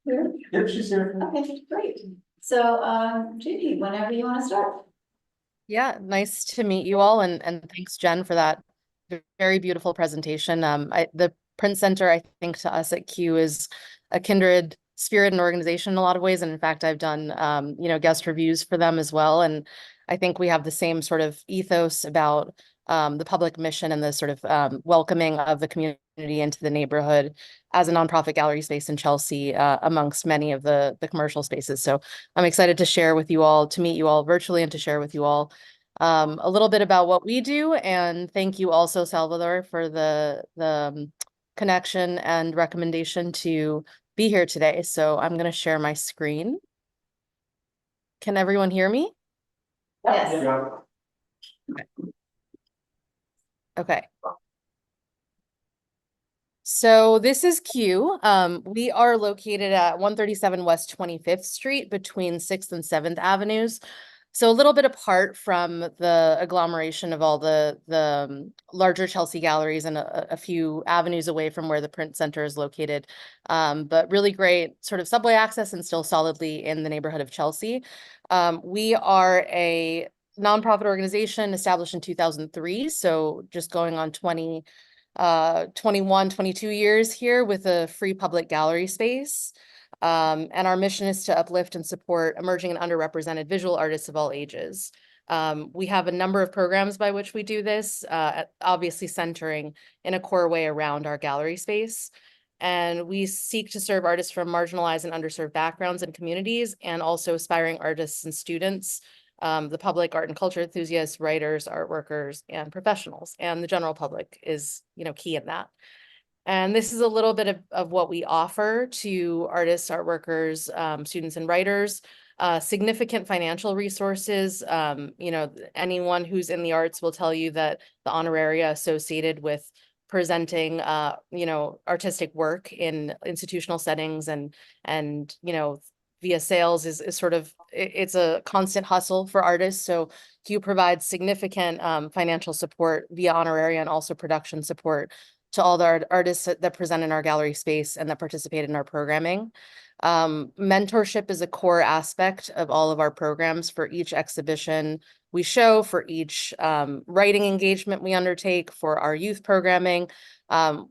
here? Yep, she's here. Okay, great. So Jenny, whenever you want to start. Yeah, nice to meet you all, and thanks, Jen, for that very beautiful presentation. The Print Center, I think, to us at Q is a kindred spirit and organization in a lot of ways, and in fact, I've done guest reviews for them as well, and I think we have the same sort of ethos about the public mission and the sort of welcoming of the community into the neighborhood as a nonprofit gallery space in Chelsea, amongst many of the commercial spaces. So I'm excited to share with you all, to meet you all virtually, and to share with you all a little bit about what we do. And thank you also, Salvador, for the connection and recommendation to be here today. So I'm going to share my screen. Can everyone hear me? Yes. Yeah. Okay. So this is Q. We are located at 137 West 25th Street between 6th and 7th Avenues. So a little bit apart from the agglomeration of all the larger Chelsea galleries and a few avenues away from where the Print Center is located. But really great sort of subway access and still solidly in the neighborhood of Chelsea. We are a nonprofit organization established in 2003. So just going on 21, 22 years here with a free public gallery space. And our mission is to uplift and support emerging and underrepresented visual artists of all ages. We have a number of programs by which we do this, obviously centering in a core way around our gallery space. And we seek to serve artists from marginalized and underserved backgrounds and communities, and also aspiring artists and students, the public, art and culture enthusiasts, writers, art workers, and professionals. And the general public is, key in that. And this is a little bit of what we offer to artists, art workers, students, and writers. Significant financial resources. Anyone who's in the arts will tell you that the honoraria associated with presenting, artistic work in institutional settings and via sales is sort of, it's a constant hustle for artists. So Q provides significant financial support via honoraria and also production support to all the artists that present in our gallery space and that participate in our programming. Mentorship is a core aspect of all of our programs. For each exhibition we show, for each writing engagement we undertake, for our youth programming.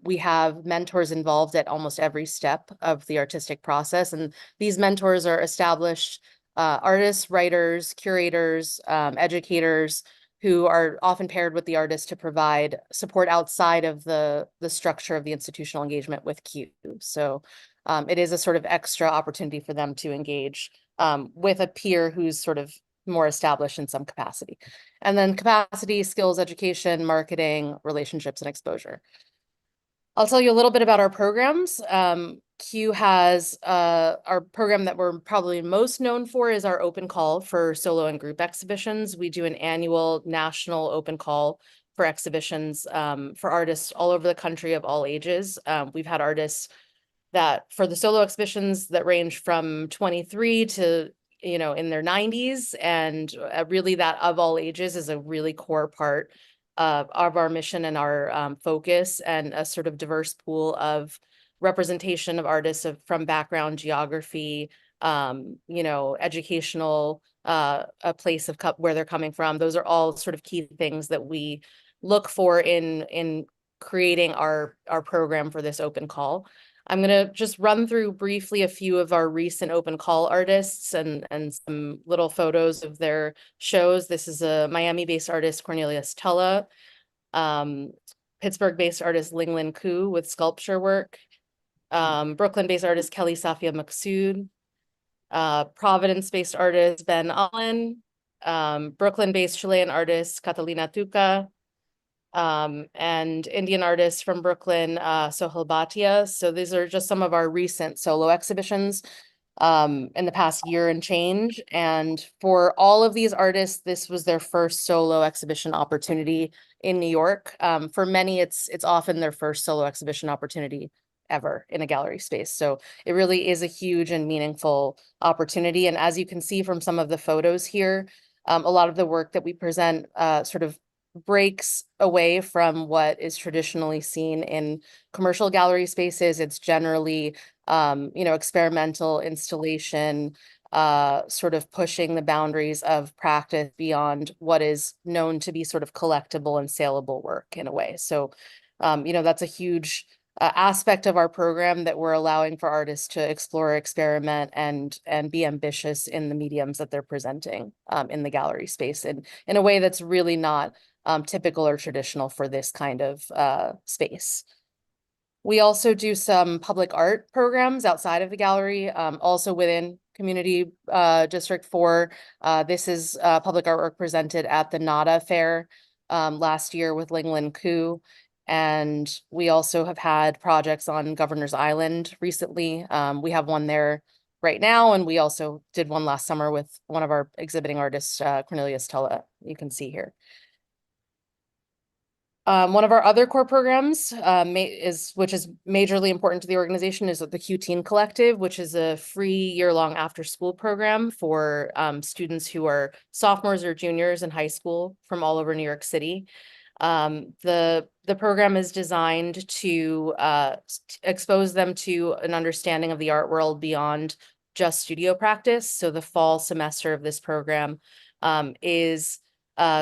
We have mentors involved at almost every step of the artistic process. And these mentors are established artists, writers, curators, educators, who are often paired with the artist to provide support outside of the structure of the institutional engagement with Q. So it is a sort of extra opportunity for them to engage with a peer who's sort of more established in some capacity. And then capacity, skills, education, marketing, relationships, and exposure. I'll tell you a little bit about our programs. Q has our program that we're probably most known for is our open call for solo and group exhibitions. We do an annual national open call for exhibitions for artists all over the country of all ages. We've had artists that for the solo exhibitions that range from 23 to, you know, in their 90s, and really that of all ages is a really core part of our mission and our focus, and a sort of diverse pool of representation of artists from background, geography, you know, educational, a place of where they're coming from. Those are all sort of key things that we look for in creating our program for this open call. I'm going to just run through briefly a few of our recent open call artists and some little photos of their shows. This is a Miami-based artist, Cornelius Tulla, Pittsburgh-based artist, Linglin Koo with sculpture work, Brooklyn-based artist, Kelly Safia Maksood, Providence-based artist, Ben Allen, Brooklyn-based Chilean artist, Catalina Tuca, and Indian artist from Brooklyn, Sohel Bhatia. So these are just some of our recent solo exhibitions in the past year and change. And for all of these artists, this was their first solo exhibition opportunity in New York. For many, it's often their first solo exhibition opportunity ever in a gallery space. So it really is a huge and meaningful opportunity. And as you can see from some of the photos here, a lot of the work that we present sort of breaks away from what is traditionally seen in commercial gallery spaces. It's generally, you know, experimental installation, sort of pushing the boundaries of practice beyond what is known to be sort of collectible and saleable work in a way. So, you know, that's a huge aspect of our program, that we're allowing for artists to explore, experiment, and be ambitious in the mediums that they're presenting in the gallery space, and in a way that's really not typical or traditional for this kind of space. We also do some public art programs outside of the gallery, also within Community District 4. This is public artwork presented at the NADA Fair last year with Linglin Koo. And we also have had projects on Governor's Island recently. We have one there right now, and we also did one last summer with one of our exhibiting artists, Cornelius Tulla, you can see here. One of our other core programs which is majorly important to the organization, is the Q Teen Collective, which is a free year-long after-school program for students who are sophomores or juniors in high school from all over New York City. The program is designed to expose them to an understanding of the art world beyond just studio practice. So the fall semester of this program is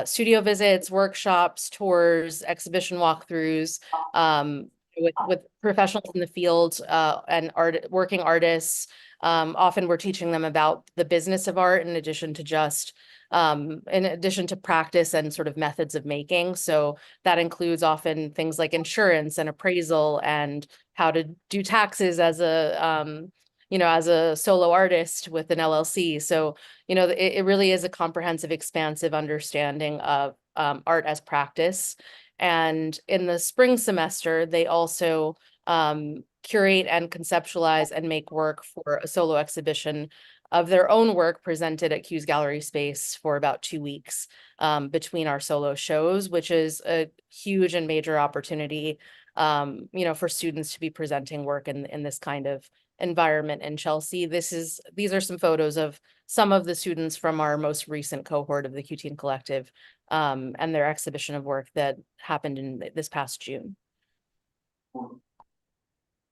studio visits, workshops, tours, exhibition walkthroughs with professionals in the field and working artists. Often we're teaching them about the business of art in addition to practice and sort of methods of making. So that includes often things like insurance and appraisal, and how to do taxes as a you know, as a solo artist with an LLC. So, you know, it really is a comprehensive, expansive understanding of art as practice. And in the spring semester, they also curate and conceptualize and make work for a solo exhibition of their own work presented at Q's Gallery Space for about 2 weeks between our solo shows, which is a huge and major opportunity, you know, for students to be presenting work in this kind of environment in Chelsea. These are some photos of some of the students from our most recent cohort of the Q-Teen Collective, and their exhibition of work that happened in this past June.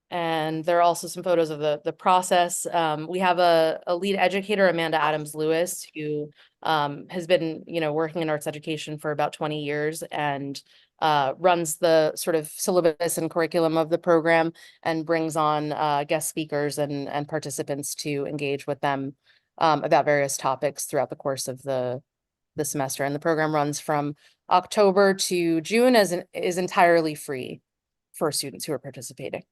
And there are also some photos of the process. We have a lead educator, Amanda Adams Lewis, who has been, working in arts education for about 20 years and runs the sort of syllabus and curriculum of the program and brings on guest speakers and participants to engage with them about various topics throughout the course of the semester. And the program runs from October to June is entirely free for students who are participating.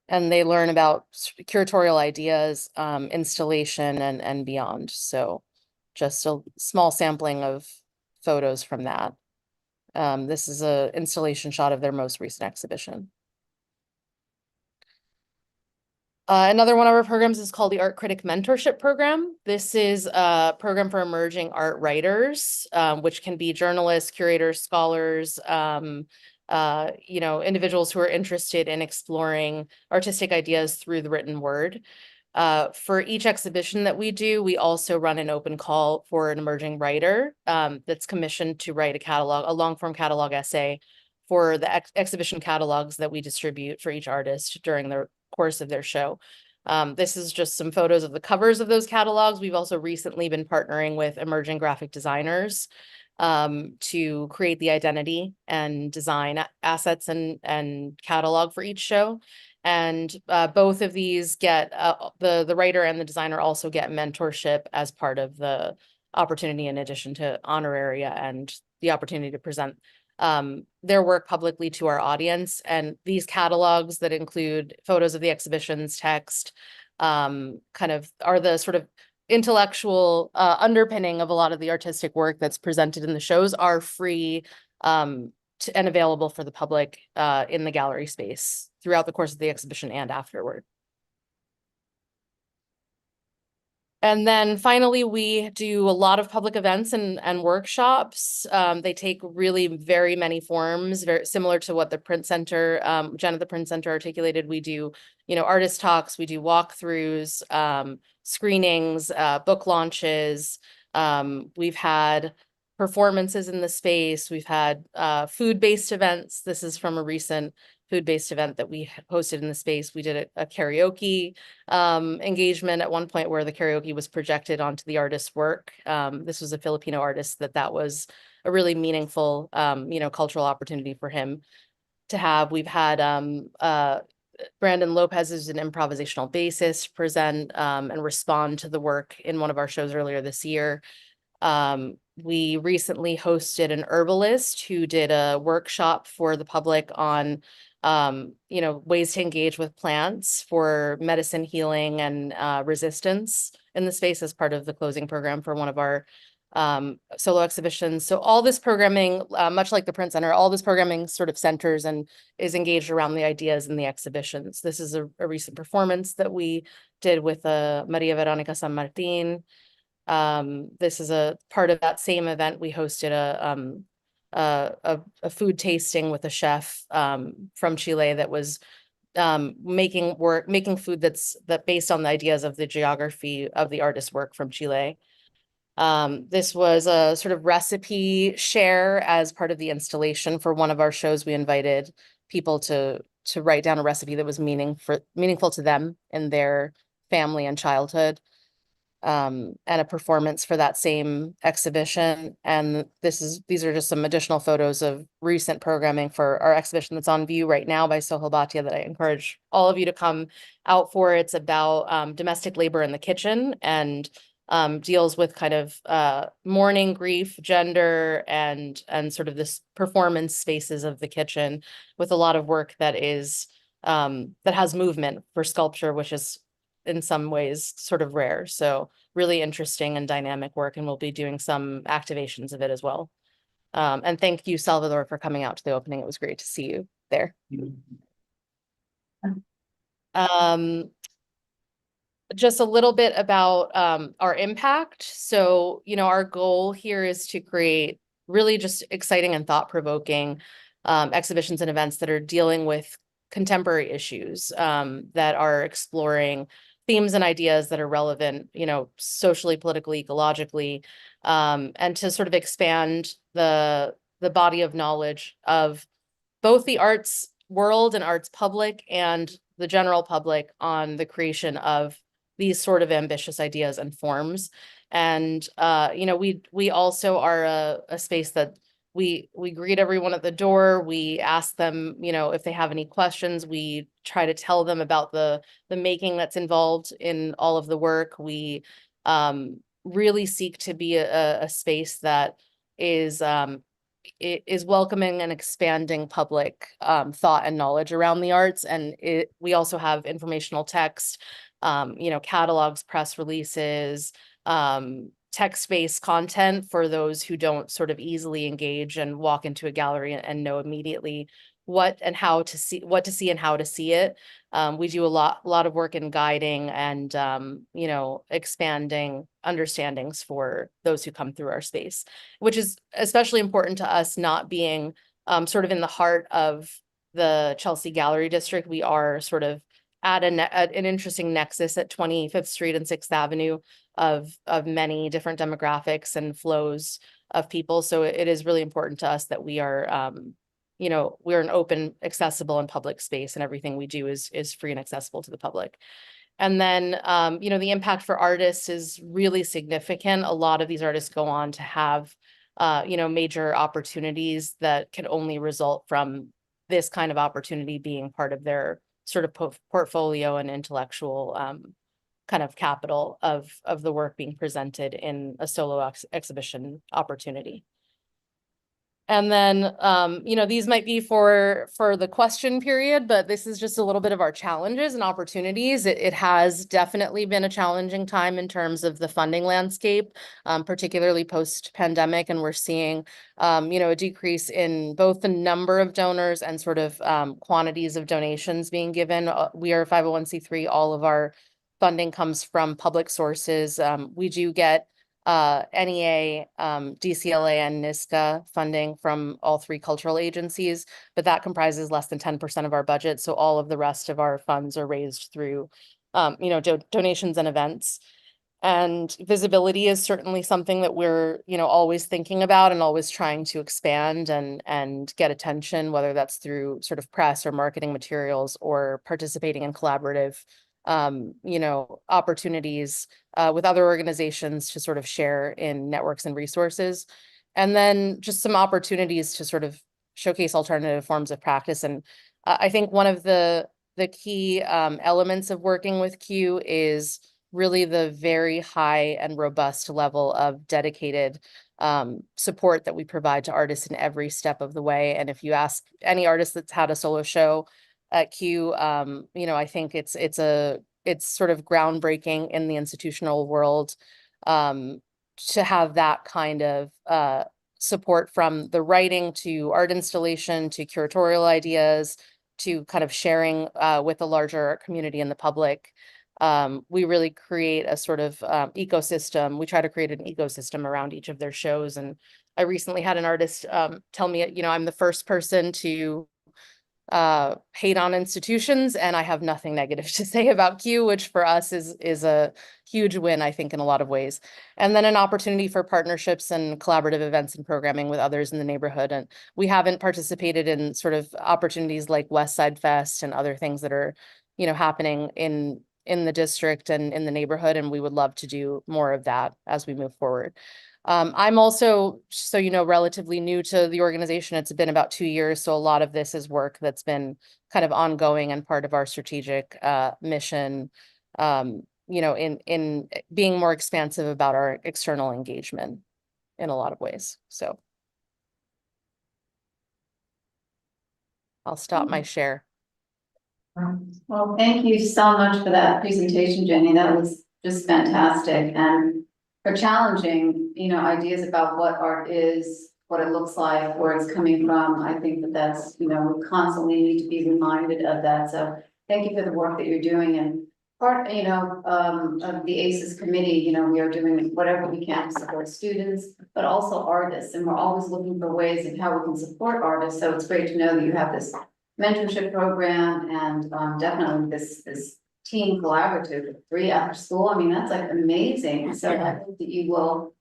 And they learn about curatorial ideas, installation and beyond. So just a small sampling of photos from that. This is an installation shot of their most recent exhibition. Another one of our programs is called the Art Critic Mentorship Program. This is a program for emerging art writers, which can be journalists, curators, scholars, individuals who are interested in exploring artistic ideas through the written word. For each exhibition that we do, we also run an open call for an emerging writer that's commissioned to write a long-form catalog essay for the exhibition catalogs that we distribute for each artist during the course of their show. This is just some photos of the covers of those catalogs. We've also recently been partnering with emerging graphic designers to create the identity and design assets and catalog for each show. And both of these get the writer and the designer also get mentorship as part of the opportunity, in addition to honoraria and the opportunity to present their work publicly to our audience. And these catalogs that include photos of the exhibitions, text, kind of are the sort of intellectual underpinning of a lot of the artistic work that's presented in the shows, are free and available for the public in the gallery space throughout the course of the exhibition and afterward. And then finally, we do a lot of public events and workshops. They take really very many forms, very similar to what the Print Center, Jen at the Print Center articulated. We do, artist talks, we do walkthroughs, screenings, book launches. We've had performances in the space. We've had food-based events. This is from a recent food-based event that we hosted in the space. We did a karaoke engagement at one point where the karaoke was projected onto the artist's work. This was a Filipino artist that was a really meaningful, cultural opportunity for him to have. We've had Brandon Lopez is an improvisational bassist present and respond to the work in one of our shows earlier this year. We recently hosted an herbalist who did a workshop for the public on ways to engage with plants for medicine, healing, and resistance in the space as part of the closing program for one of our solo exhibitions. So all this programming, much like the Print Center, all this programming sort of centers and is engaged around the ideas in the exhibitions. This is a recent performance that we did with Maria Veronica San Martin. This is a part of that same event. We hosted a food tasting with a chef from Chile that was making food that's based on the ideas of the geography of the artist's work from Chile. This was a sort of recipe share as part of the installation for one of our shows. We invited people to write down a recipe that was meaningful to them in their family and childhood. And a performance for that same exhibition. And these are just some additional photos of recent programming for our exhibition that's on view right now by Sohel Bhatia that I encourage all of you to come out for. It's about domestic labor in the kitchen and deals with kind of mourning, grief, gender, and sort of this performance spaces of the kitchen with a lot of work that is that has movement for sculpture, which is in some ways sort of rare. So really interesting and dynamic work, and we'll be doing some activations of it as well. And thank you, Salvador, for coming out to the opening. It was great to see you there. Just a little bit about our impact. So, our goal here is to create really just exciting and thought-provoking exhibitions and events that are dealing with contemporary issues that are exploring themes and ideas that are relevant, socially, politically, ecologically, and to sort of expand the body of knowledge of both the arts world and arts public and the general public on the creation of these sort of ambitious ideas and forms. And we also are a space that we greet everyone at the door. We ask them, if they have any questions. We try to tell them about the making that's involved in all of the work. We really seek to be a space that is welcoming and expanding public thought and knowledge around the arts. And we also have informational text, catalogs, press releases, text-based content for those who don't sort of easily engage and walk into a gallery and know immediately what to see and how to see it. We do a lot of work in guiding and expanding understandings for those who come through our space, which is especially important to us, not being sort of in the heart of the Chelsea Gallery District. We are sort of at an interesting nexus at 25th Street and 6th Avenue of many different demographics and flows of people. So it is really important to us that we are we're an open, accessible, and public space, and everything we do is free and accessible to the public. And then, the impact for artists is really significant. A lot of these artists go on to have, major opportunities that can only result from this kind of opportunity being part of their sort of portfolio and intellectual kind of capital of the work being presented in a solo exhibition opportunity. And then, these might be for the question period, but this is just a little bit of our challenges and opportunities. It has definitely been a challenging time in terms of the funding landscape, particularly post-pandemic. And we're seeing, a decrease in both the number of donors and sort of quantities of donations being given. We are a 501c3. All of our funding comes from public sources. We do get NEA, DCLA, and NISCA funding from all three cultural agencies, but that comprises less than 10% of our budget. So all of the rest of our funds are raised through, donations and events. And visibility is certainly something that we're, always thinking about and always trying to expand and get attention, whether that's through sort of press or marketing materials or participating in collaborative opportunities with other organizations to sort of share in networks and resources. And then just some opportunities to sort of showcase alternative forms of practice. And I think one of the key elements of working with CUE is really the very high and robust level of dedicated support that we provide to artists in every step of the way. And if you ask any artist that's had a solo show at CUE, I think it's sort of groundbreaking in the institutional world to have that kind of support, from the writing to art installation to curatorial ideas to kind of sharing with the larger community and the public. We really create a sort of ecosystem. We try to create an ecosystem around each of their shows. And I recently had an artist tell me, I'm the first person to hate on institutions, and I have nothing negative to say about CUE, which for us is a huge win, I think, in a lot of ways. And then an opportunity for partnerships and collaborative events and programming with others in the neighborhood. And we haven't participated in sort of opportunities like West Side Fest and other things that are, happening in the district and in the neighborhood, and we would love to do more of that as we move forward. I'm also, so relatively new to the organization. It's been about 2 years. So a lot of this is work that's been kind of ongoing and part of our strategic mission, in being more expansive about our external engagement in a lot of ways. So I'll stop my share. Well, thank you so much for that presentation, Jenny. That was just fantastic. And for challenging, ideas about what art is, what it looks like, where it's coming from. I think that's, we constantly need to be reminded of that. So thank you for the work that you're doing. And part, of the ACES committee, we are doing whatever we can to support students, but also artists. And we're always looking for ways of how we can support artists. So it's great to know that you have this mentorship program and, definitely this team collaborative, 3 after school. I mean, that's like amazing. So I hope that you will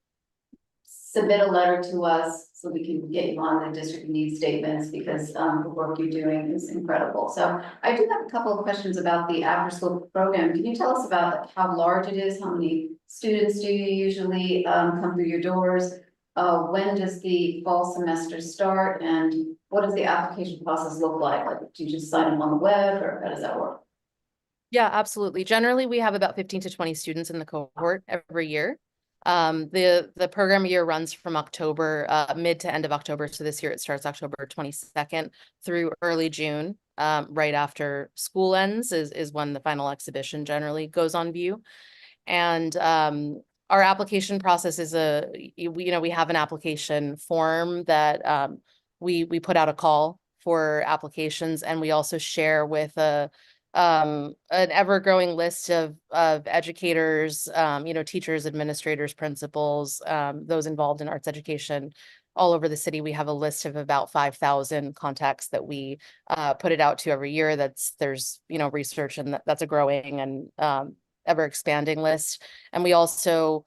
submit a letter to us so we can get you on the district need statements because, the work you're doing is incredible. So I do have a couple of questions about the after school program. Can you tell us about like, how large it is? How many students do you usually, come through your doors? When does the fall semester start and what does the application process look like? Like, do you just sign them on the web or how does that work? Yeah, absolutely. Generally, we have about 15 to 20 students in the cohort every year. The program year runs from October, mid to end of October. So this year it starts October 22nd through early June. Right after school ends is when the final exhibition generally goes on view. And our application process is we have an application form that we put out a call for applications, and we also share with an ever-growing list of educators, teachers, administrators, principals, those involved in arts education all over the city. We have a list of about 5,000 contacts that we put it out to every year. There's research, and that's a growing and ever expanding list. And we also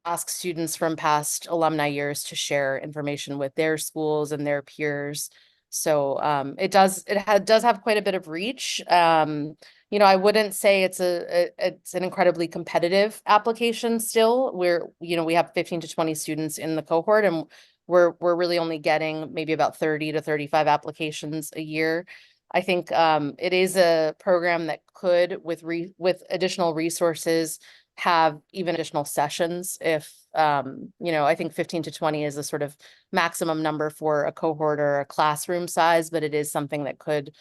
ask students from past alumni years to share information with their schools and their peers. So it does have quite a bit of reach. I wouldn't say it's an incredibly competitive application still. We have 15 to 20 students in the cohort, and we're really only getting maybe about 30 to 35 applications a year. I think it is a program that could, with additional resources, have even additional sessions if, I think 15 to 20 is a sort of maximum number for a cohort or a classroom size, but it is something that could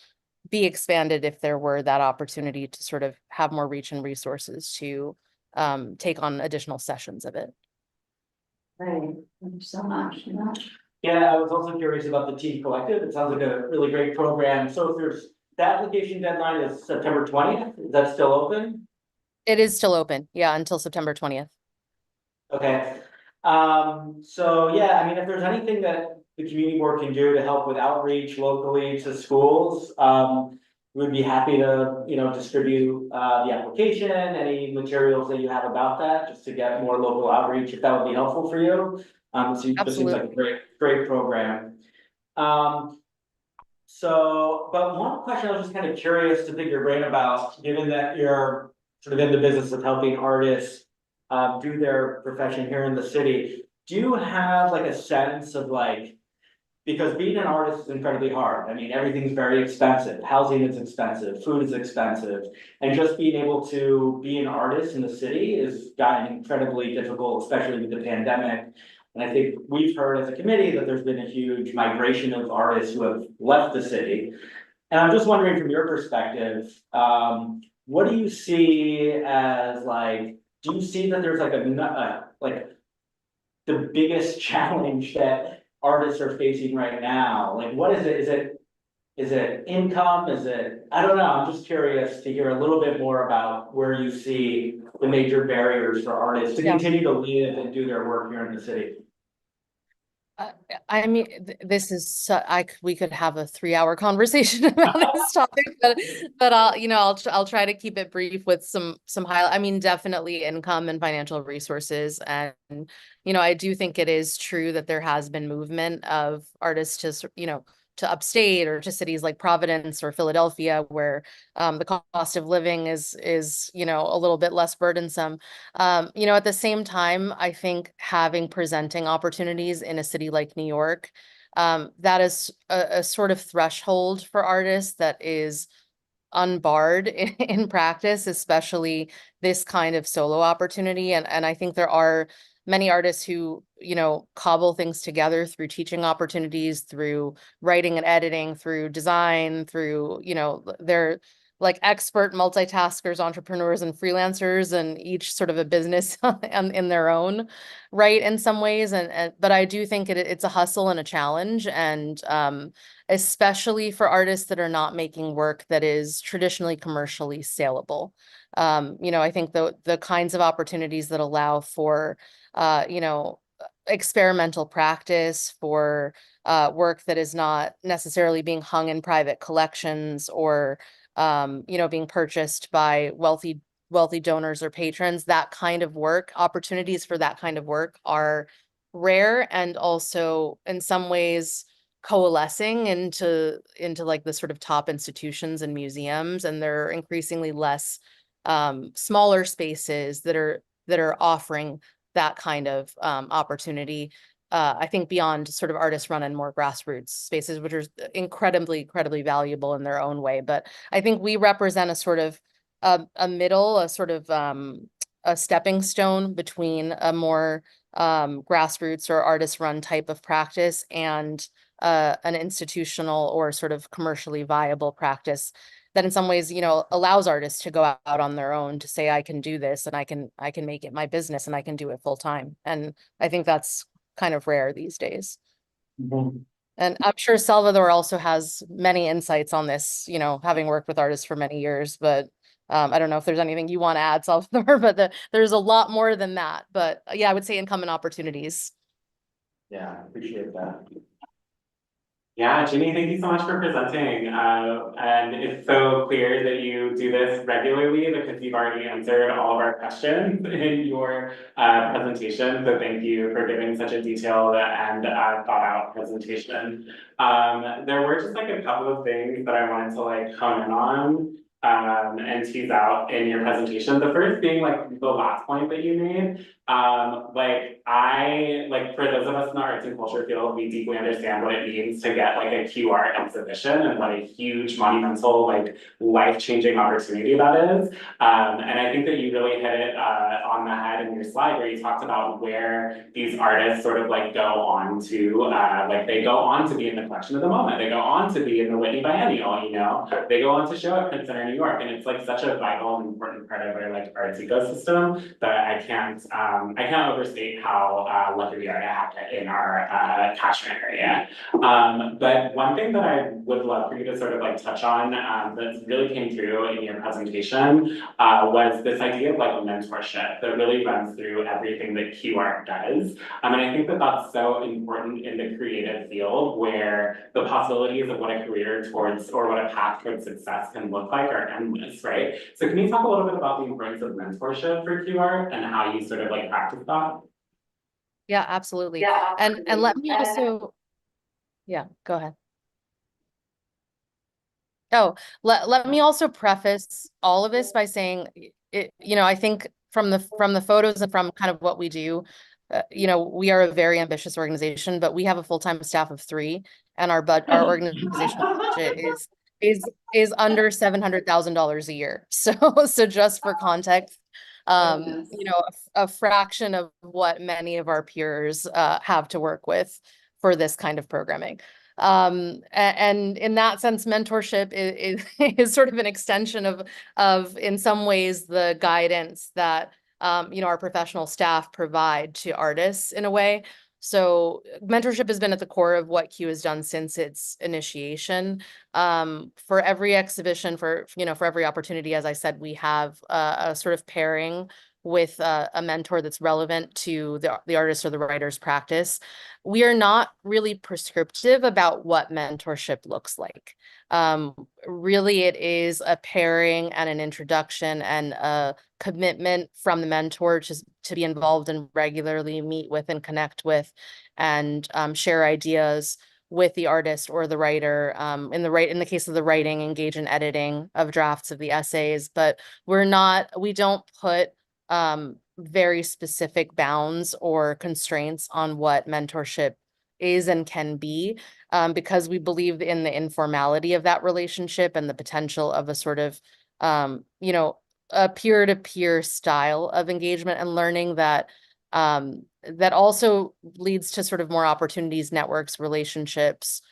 be expanded if there were that opportunity to sort of have more reach and resources to take on additional sessions of it. Right, thank you so much. Yeah, I was also curious about the Teen Collective. It sounds like a really great program. So if the application deadline is September 20th, is that still open? It is still open, yeah, until September 20th. Okay. So yeah, I mean, if there's anything that the community board can do to help with outreach locally to schools, we'd be happy to, distribute the application, any materials that you have about that, just to get more local outreach, if that would be helpful for you. So it just seems like a great program. But one question I was just kind of curious to pick your brain about, given that you're sort of in the business of helping artists do their profession here in the city, do you have like a sense of like, because being an artist is incredibly hard. I mean, everything's very expensive. Housing is expensive, food is expensive. And just being able to be an artist in the city has gotten incredibly difficult, especially with the pandemic. And I think we've heard as a committee that there's been a huge migration of artists who have left the city. And I'm just wondering from your perspective, what do you see as like, do you see that there's like the biggest challenge that artists are facing right now? Like, what is it? Is it income? I don't know. I'm just curious to hear a little bit more about where you see the major barriers for artists to continue to live and do their work here in the city. I mean, this is we could have a 3-hour conversation about this topic, but I'll try to keep it brief with some highlight. I mean, definitely income and financial resources, and I do think it is true that there has been movement of artists to upstate or to cities like Providence or Philadelphia, where the cost of living is a little bit less burdensome. At the same time, I think having presenting opportunities in a city like New York, that is a sort of threshold for artists that is unbarred in practice, especially this kind of solo opportunity. And I think there are many artists who, cobble things together through teaching opportunities, through writing and editing, through design, through, they're like expert multitaskers, entrepreneurs, and freelancers, and each sort of a business in their own right in some ways. But I do think it's a hustle and a challenge, and especially for artists that are not making work that is traditionally commercially saleable. I think the kinds of opportunities that allow for experimental practice, for work that is not necessarily being hung in private collections or, being purchased by wealthy donors or patrons. That kind of work, opportunities for that kind of work are rare, and also in some ways coalescing into like the sort of top institutions and museums, and there are increasingly less smaller spaces that are offering that kind of opportunity. I think beyond sort of artist run and more grassroots spaces, which are incredibly valuable in their own way. But I think we represent a sort of a middle, a sort of a stepping stone between a more grassroots or artist run type of practice and an institutional or sort of commercially viable practice that in some ways, allows artists to go out on their own to say, I can do this and I can make it my business and I can do it full time. And I think that's kind of rare these days. Mhm. And I'm sure Salvador also has many insights on this, having worked with artists for many years, but I don't know if there's anything you want to add, Salvador, but there's a lot more than that. But yeah, I would say income and opportunities. Yeah, appreciate that. Yeah, Ginny, thank you so much for presenting. And it's so clear that you do this regularly because you've already answered all of our questions in your presentation. So thank you for giving such a detailed and thought out presentation. There were just like a couple of things that I wanted to like hone in on and tease out in your presentation. The first being like the last point that you made. For those of us in the arts and culture field, we deeply understand what it means to get like a QR exhibition and what a huge monumental, like life-changing opportunity that is. And I think that you really hit it on the head in your slide where you talked about where these artists sort of like go on to, they go on to be in the collection of the moment. They go on to be in the Whitney Biennial, they go on to show at Prince Center, New York. And it's like such a vital and important part of our like arts ecosystem that I can't overstate how lucky we are to have it in our catchment area. But one thing that I would love for you to sort of like touch on that really came through in your presentation was this idea of like mentorship that really runs through everything that QR does. And I think that that's so important in the creative field where the possibilities of what a career towards or what a path towards success can look like are endless, right? So can you talk a little bit about the importance of mentorship for QR and how you sort of like practice that? Yeah, absolutely. And let me also, yeah, go ahead. Oh, let me also preface all of this by saying I think from the photos and from kind of what we do, we are a very ambitious organization, but we have a full-time staff of 3, and our organizational budget is under $700,000 a year. So just for context, a fraction of what many of our peers have to work with for this kind of programming. And in that sense, mentorship is sort of an extension of in some ways the guidance that our professional staff provide to artists in a way. So mentorship has been at the core of what Q has done since its initiation. For every exhibition, for every opportunity, as I said, we have a sort of pairing with a mentor that's relevant to the artist or the writer's practice. We are not really prescriptive about what mentorship looks like. Really, it is a pairing and an introduction and a commitment from the mentor to be involved and regularly meet with and connect with and share ideas with the artist or the writer. In the case of the writing, engage in editing of drafts of the essays, but we don't put very specific bounds or constraints on what mentorship is and can be, because we believe in the informality of that relationship and the potential of a sort of, a peer-to-peer style of engagement and learning that also leads to sort of more opportunities, networks, relationships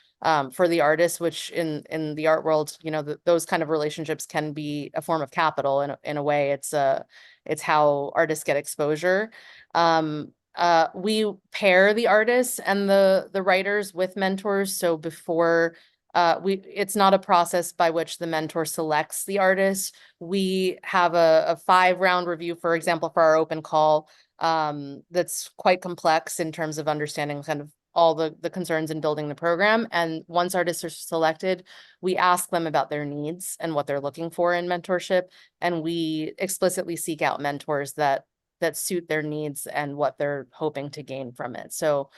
for the artist, which in the art world, those kind of relationships can be a form of capital in a way. It's how artists get exposure. We pair the artists and the writers with mentors. So before it's not a process by which the mentor selects the artist. We have a 5-round review, for example, for our open call, that's quite complex in terms of understanding kind of all the concerns in building the program. And once artists are selected, we ask them about their needs and what they're looking for in mentorship. And we explicitly seek out mentors that suit their needs and what they're hoping to gain from it. So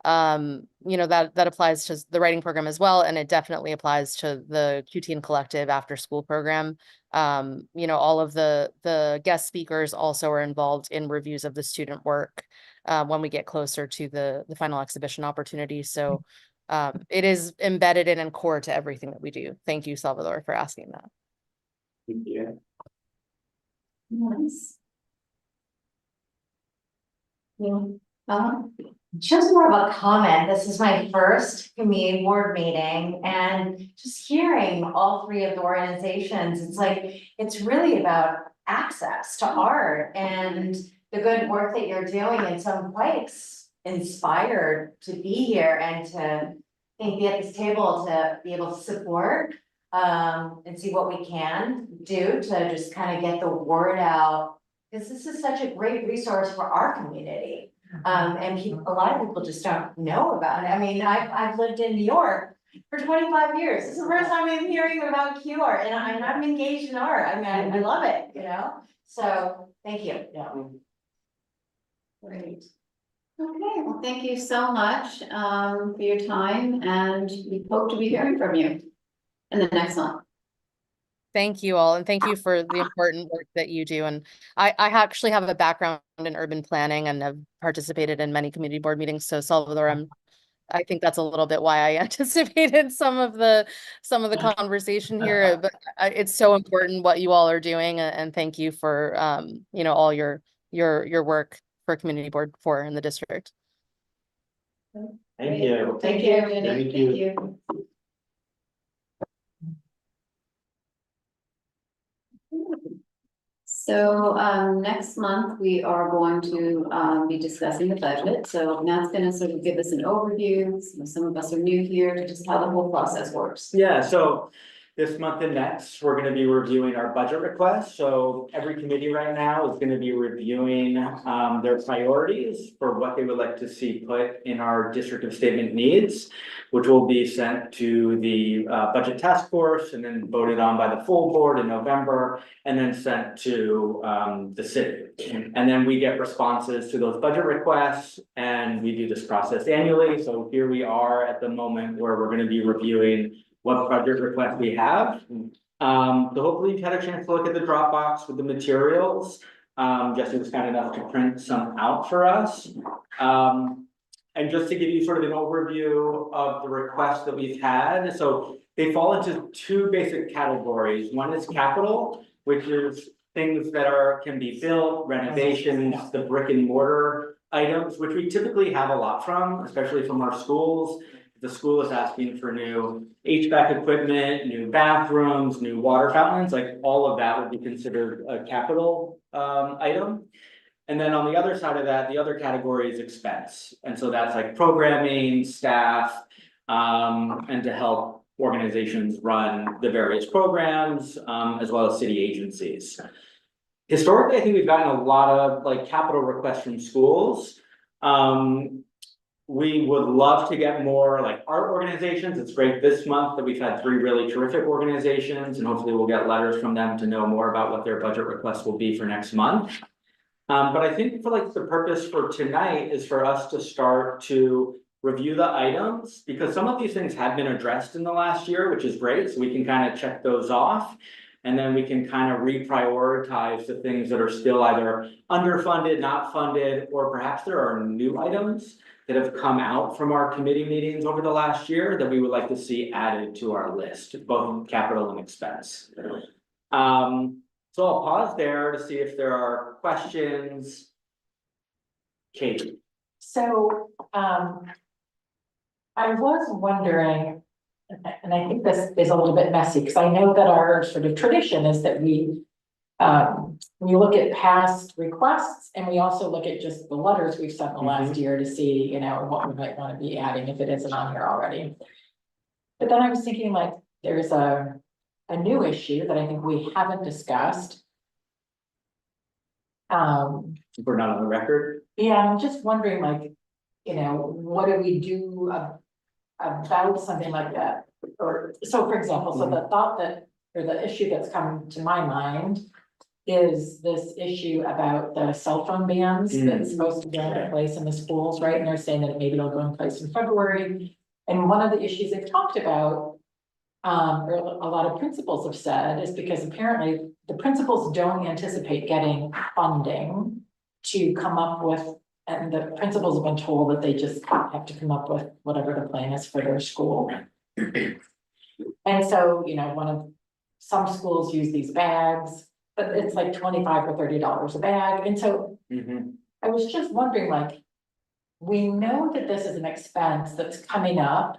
that applies to the writing program as well. And it definitely applies to the QT and Collective after school program. All of the guest speakers also are involved in reviews of the student work when we get closer to the final exhibition opportunity. So it is embedded in and core to everything that we do. Thank you, Salvador, for asking that. Thank you. Nice. Just more of a comment. This is my first community board meeting, and just hearing all three of the organizations, it's like, it's really about access to art and the good work that you're doing. And so I'm quite inspired to be here and to be at this table to be able to support and see what we can do to just kind of get the word out. Because this is such a great resource for our community. And a lot of people just don't know about it. I mean, I've lived in New York for 25 years. This is the first time I'm hearing about Q-art, and I'm engaged in art. I mean, I love it, So thank you. Yeah. Great. Okay, well, thank you so much for your time, and we hope to be hearing from you in the next one. Thank you all, and thank you for the important work that you do. And I actually have a background in urban planning and have participated in many community board meetings. So Salvador, I think that's a little bit why I anticipated some of the conversation here. But it's so important what you all are doing, and thank you for all your work for community board 4 in the district. Thank you. Thank you, Jenny. Thank you. Thank you. So next month, we are going to be discussing the budget. So Matt's gonna sort of give us an overview. Some of us are new here to just how the whole process works. Yeah, so this month and next, we're gonna be reviewing our budget requests. So every committee right now is gonna be reviewing their priorities for what they would like to see put in our district of statement needs, which will be sent to the budget task force and then voted on by the full board in November, and then sent to the city. And then we get responses to those budget requests, and we do this process annually. So here we are at the moment where we're gonna be reviewing what budget request we have. So hopefully you've had a chance to look at the Dropbox with the materials. Jesse was kind enough to print some out for us. And just to give you sort of an overview of the requests that we've had, so they fall into 2 basic categories. One is capital, which is things that can be built, renovations, the brick and mortar items, which we typically have a lot from, especially from our schools. The school is asking for new HVAC equipment, new bathrooms, new water fountains, like all of that would be considered a capital item. And then on the other side of that, the other category is expense. And so that's like programming, staff, and to help organizations run the various programs, as well as city agencies. Historically, I think we've gotten a lot of capital requests from schools. We would love to get more art organizations. It's great this month that we've had 3 really terrific organizations, and hopefully we'll get letters from them to know more about what their budget requests will be for next month. But I think for the purpose for tonight is for us to start to review the items, because some of these things have been addressed in the last year, which is great. So we can kind of check those off. And then we can kind of reprioritize the things that are still either underfunded, not funded, or perhaps there are new items that have come out from our committee meetings over the last year that we would like to see added to our list, both capital and expense. So I'll pause there to see if there are questions. Kate. So, I was wondering, and I think this is a little bit messy, because I know that our sort of tradition is that we look at past requests, and we also look at just the letters we've sent the last year to see, what we might want to be adding if it isn't on here already. But then I was thinking there's a new issue that I think we haven't discussed. We're not on the record. Yeah, I'm just wondering what do we do about something like that? Or, so for example, so the thought that, or the issue that's come to my mind is this issue about the cell phone bans that's supposed to go into place in the schools, right? And they're saying that maybe it'll go in place in February. And one of the issues they've talked about, or a lot of principals have said, is because apparently the principals don't anticipate getting funding to come up with, and the principals have been told that they just have to come up with whatever the plan is for their school. And so, some schools use these bags, but it's like $25 or $30 a bag. And so I was just wondering, like, we know that this is an expense that's coming up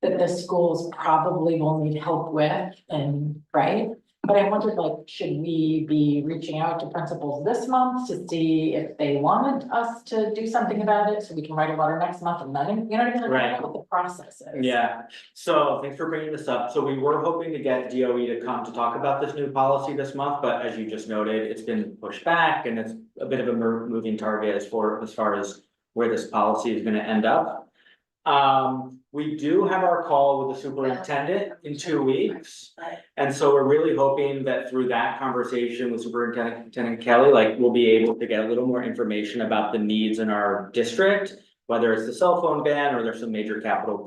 that the schools probably will need help with, and right? But I wondered, like, should we be reaching out to principals this month to see if they wanted us to do something about it, so we can write a letter next month and then, you know what I mean? Like, I don't know what the process is. Yeah, so thanks for bringing this up. So we were hoping to get DOE to come to talk about this new policy this month, but as you just noted, it's been pushed back and it's a bit of a moving target as far as where this policy is gonna end up. We do have our call with the superintendent in 2 weeks. And so we're really hoping that through that conversation with Superintendent Kelly, like, we'll be able to get a little more information about the needs in our district, whether it's the cell phone ban or there's some major capital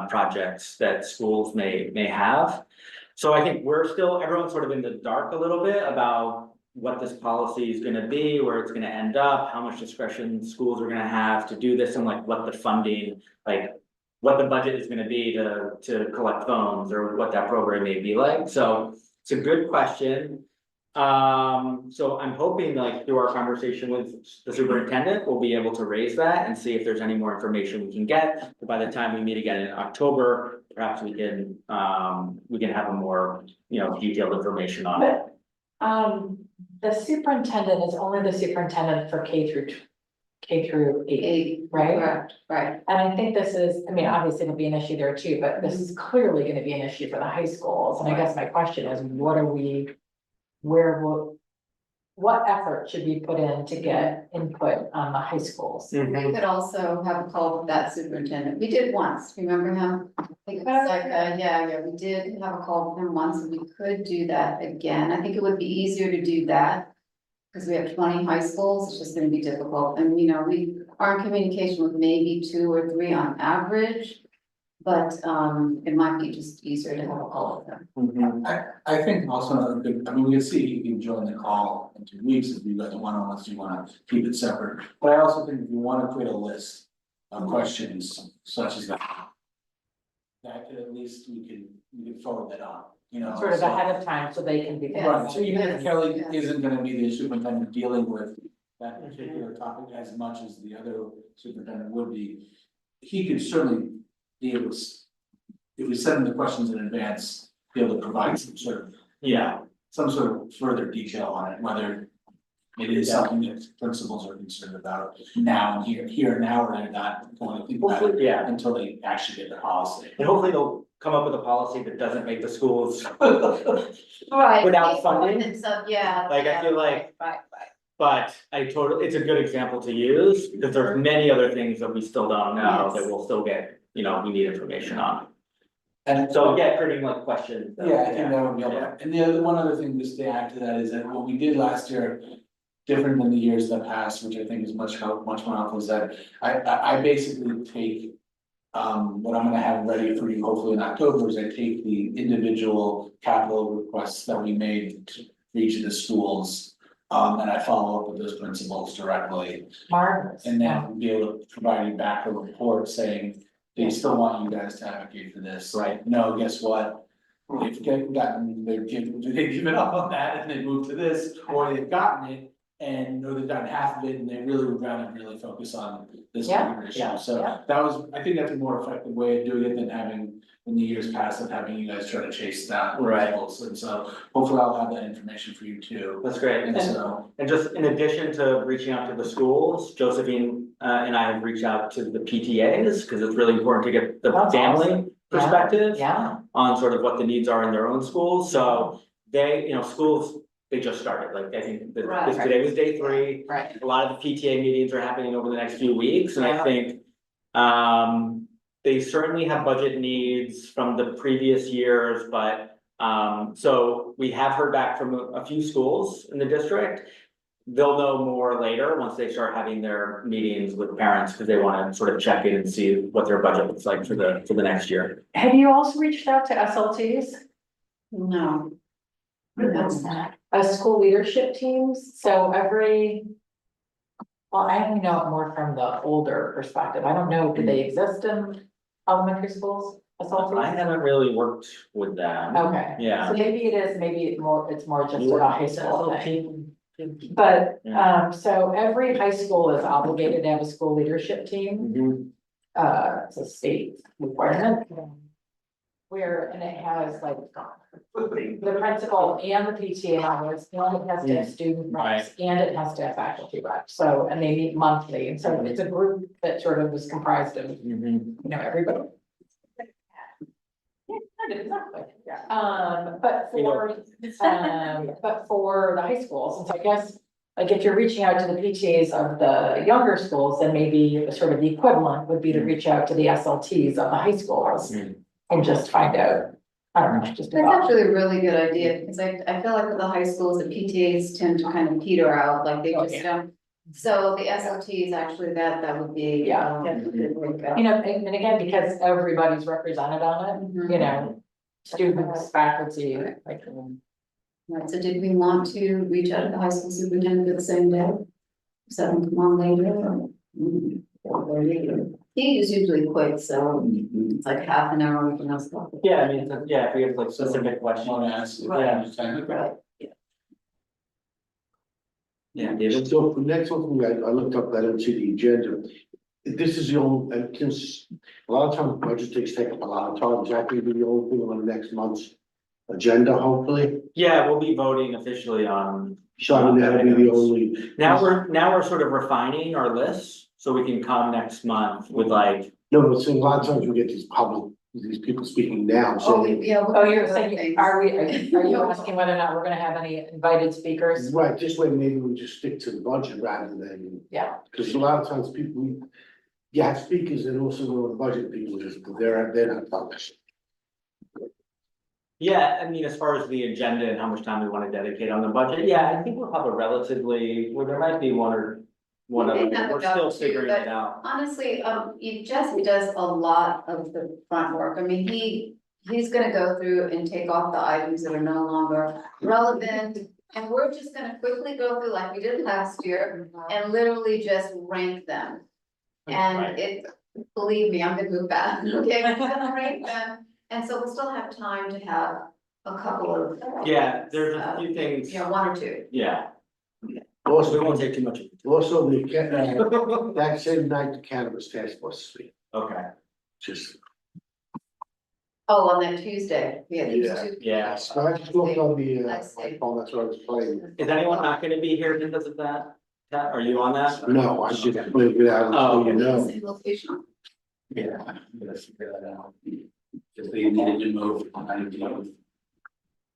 projects that schools may have. So I think everyone's sort of in the dark a little bit about what this policy is gonna be, where it's gonna end up, how much discretion schools are gonna have to do this, and like what the funding, like what the budget is gonna be to collect phones, or what that program may be like. So it's a good question. So I'm hoping, like, through our conversation with the superintendent, we'll be able to raise that and see if there's any more information we can get. By the time we meet again in October, perhaps we can have a more, detailed information on it. The superintendent is only the superintendent for K through eight, right? Correct, right. And I think this is, I mean, obviously it'll be an issue there too, but this is clearly gonna be an issue for the high schools. And I guess my question is, what effort should we put in to get input on the high schools? We could also have a call with that superintendent. We did once, remember him? I think it was like, we did have a call with him once, and we could do that again. I think it would be easier to do that, because we have 20 high schools. It's just gonna be difficult. And, we are in communication with maybe 2 or 3 on average. But it might be just easier to have a call with them. I think also, we can see you can join the call in 2 weeks if you guys want, unless you wanna keep it separate. But I also think if you wanna create a list of questions such as that could at least, we can forward that on, Sort of so- ahead of time so they can be. Right, so even if Kelly Yes. isn't gonna be the superintendent dealing with that particular topic as much as the other superintendent would be, he could certainly be able to, if we send him the questions in advance, be able to provide some sort of further detail on it, whether it is something that principals are concerned about now and here now, or they're not going to think about it until they actually get the policy. And hopefully they'll come up with a policy that doesn't make the schools Right. without funding. And so, yeah. Like, I feel like, Right. but it's a good example to use, because there's many other things that we still don't know that we'll still get, we need information on. And So, creating like questions. Yeah, I think that would be helpful. And the one other thing just to add to that is that what we did last year, different than the years that passed, which I think is much more helpful, is that I basically take. What I'm gonna have ready for you hopefully in October is I take the individual capital requests that we made for each of the schools. And I follow up with those principals directly, Marvelous. and then be able to provide you back a report saying. They still want you guys to advocate for this. Right. No, guess what? They've given up on that and they moved to this, or they've gotten it and, or they've gotten half of it and they really would rather really focus on this particular issue. So I think that's a more effective way of doing it than having, in the years past, of having you guys try to chase down. Principals. And so hopefully I'll have that information for you too. That's great. And so, And just in addition to reaching out to the schools, Josephine and I have reached out to the PTAs, because it's really important to get the family perspective on sort of what the needs are in their own schools. So schools they just started, like, I think that Right. this, today was day 3. Right. A lot of the PTA meetings are happening over the next few weeks, and I Yeah. think, they certainly have budget needs from the previous years, but, so we have heard back from a few schools in the district. They'll know more later, once they start having their meetings with parents, because they want to sort of check in and see what their budget looks like for the next year. Have you also reached out to SLTs? No. What's that? School leadership teams, so well, I only know it more from the older perspective, I don't know, do they exist in elementary schools? I SLTs? haven't really worked with them. Okay. Yeah. So maybe it is, maybe it's more just a high school thing. Mhm. But, so every high school is obligated to have a school leadership team, it's a state requirement. And it has like the principal and the PTA members, and it has to have student reps, and it has to have faculty reps, so, and they meet monthly, and so it's a group that sort of is comprised of, everybody. Yeah, exactly, but for the high schools, and so I guess, like, if you're reaching out to the PTAs of the younger schools, then maybe sort of the equivalent would be to reach out to the SLTs of the high schools and just find out, I don't know, just That's about. actually a really good idea, because I feel like with the high schools, the PTAs tend to kind of peter out, like they just don't. So the SLTs, actually, that would be. Yeah. a good way to go. And again, because everybody's represented on it, students, faculty, like. Right, so did we want to reach out to the high school superintendent the same day? So come on later. He is usually quick, so it's like half an hour, we can ask. Yeah, I mean, if we have like specific questions. Want to ask? Right. Yeah, David. So for next one, I looked up, I don't see the agenda. This is the only, since a lot of times budget take up a lot of time, is that gonna be the only thing on next month's agenda, hopefully? Yeah, we'll be voting officially on. So I mean, that'll be the only. Now we're sort of refining our lists, so we can come next month with like. No, but see, a lot of times we get these people speaking now, Oh, so. yeah. Oh, you're saying, are you asking whether or not we're gonna have any invited speakers? Right, this way maybe we just stick to the budget rather than, Yeah. because a lot of times people, you have speakers and also know the budget people, just, they're not published. Yeah, I mean, as far as the agenda and how much time we want to dedicate on the budget, yeah, I think we'll have a relatively, well, there might be one other, We may have we're about still 2, figuring but it out. honestly, Jesse does a lot of the front work. I mean, he's gonna go through and take off the items that are no longer relevant. And we're just gonna quickly go through like we did last year and literally just rank them. And believe me, I'm gonna move fast, okay? We're gonna rank them, and so we'll still have time to have a couple of. Yeah, there's a few things. Yeah, 1 or 2. Yeah, we Also, won't take too much. also that same night, the cannabis task force speak, Okay, just. Oh, on that Tuesday, yeah. these Yeah. 2. yeah. So I just looked on the, I see. my phone, that's what I was playing. Is anyone not gonna be here because of that? Are you on that? No, I should have played it out, Oh, so you know. Same location. Yeah, let's figure that out. If they needed to move, I need to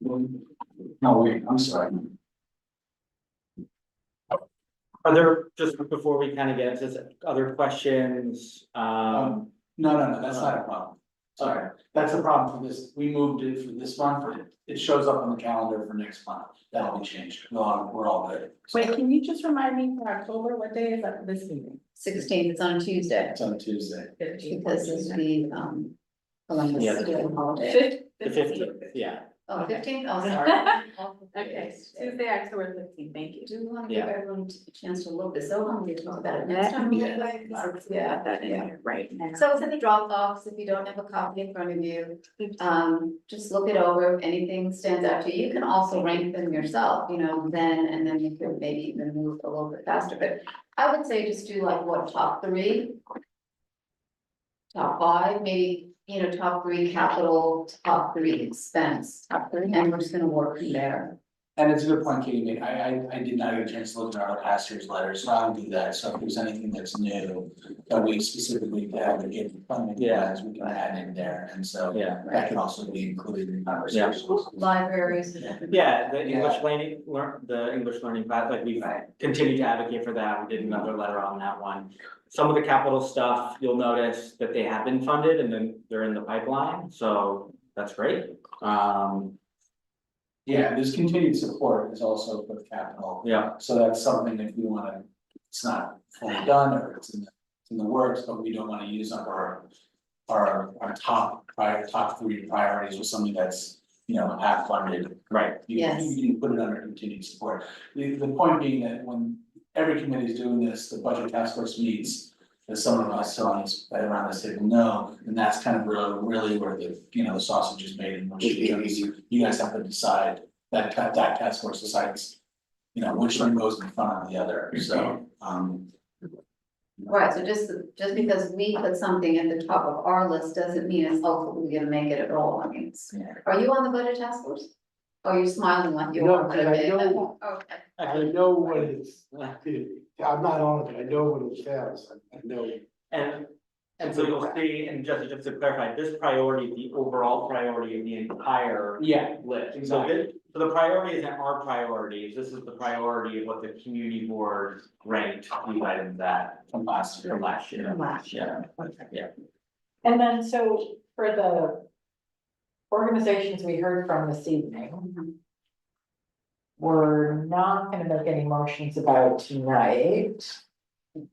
move. No, wait, I'm sorry. Are there, just before we kind of get into this, other questions? No, that's not a problem. Sorry, that's a problem for this, we moved it for this month, but it shows up on the calendar for next month, that'll be changed, we're all good. Wait, can you just remind me for October, what day is that this meeting? 16th, it's on a Tuesday, It's on Tuesday. because it's the, Columbus Yeah. Day holiday. The 15th, yeah. Oh, 15th, oh, sorry. Okay, Tuesday, October 15th, thank you. Do we want to give Yeah. everyone a chance to look this over, we can talk about it next time? Yeah, that in there right now. So it's in the Dropbox, if you don't have a copy in front of you, just look it over, if anything stands out to you, you can also rank them yourself, then, and then you could maybe even move a little bit faster, but I would say just do like what, top 3? Top 5, maybe, top 3 capital, top 3 expense, and we're just gonna work from there. And it's a good point, Katie made. I did not get a chance to look at our past year's letters, so I'll do that. So if there's anything that's new that we specifically have to get funding, plans, we can add in there. And so Yeah. that can also be included in conversations. Libraries and everything. Yeah, the English learning path, like we've continued to advocate for that. We did another letter on that one. Some of the capital stuff, you'll notice that they have been funded and then they're in the pipeline, so that's great. Yeah, there's continued support is also for the capital. Yeah. So that's something if we wanna, it's not fully done or it's in the works, but we don't wanna use up our top three priorities with something that's, half funded. Right. Yes. You can put it under continued support. The point being that when every committee is doing this, the budget task force meets, as some of us on this, around this table know, and that's kind of really where the sausage is made, and which you guys have to decide, that task force decides, which one goes in front of the other, so, Right, so just because we put something at the top of our list doesn't mean it's ultimately gonna make it at all. I mean, are you on the budget task force? Or are you smiling like you No, are? and I know- Okay. I know what it's, I'm not on it, but I know what it says, I know. And so you'll see, and just to clarify, this priority is the overall priority of the entire list. exactly. So the priority isn't our priorities, this is the priority of what the community board ranked these items at From last year. from last year. Yeah. And then, so for the organizations we heard from this evening, we're not gonna make any motions about tonight.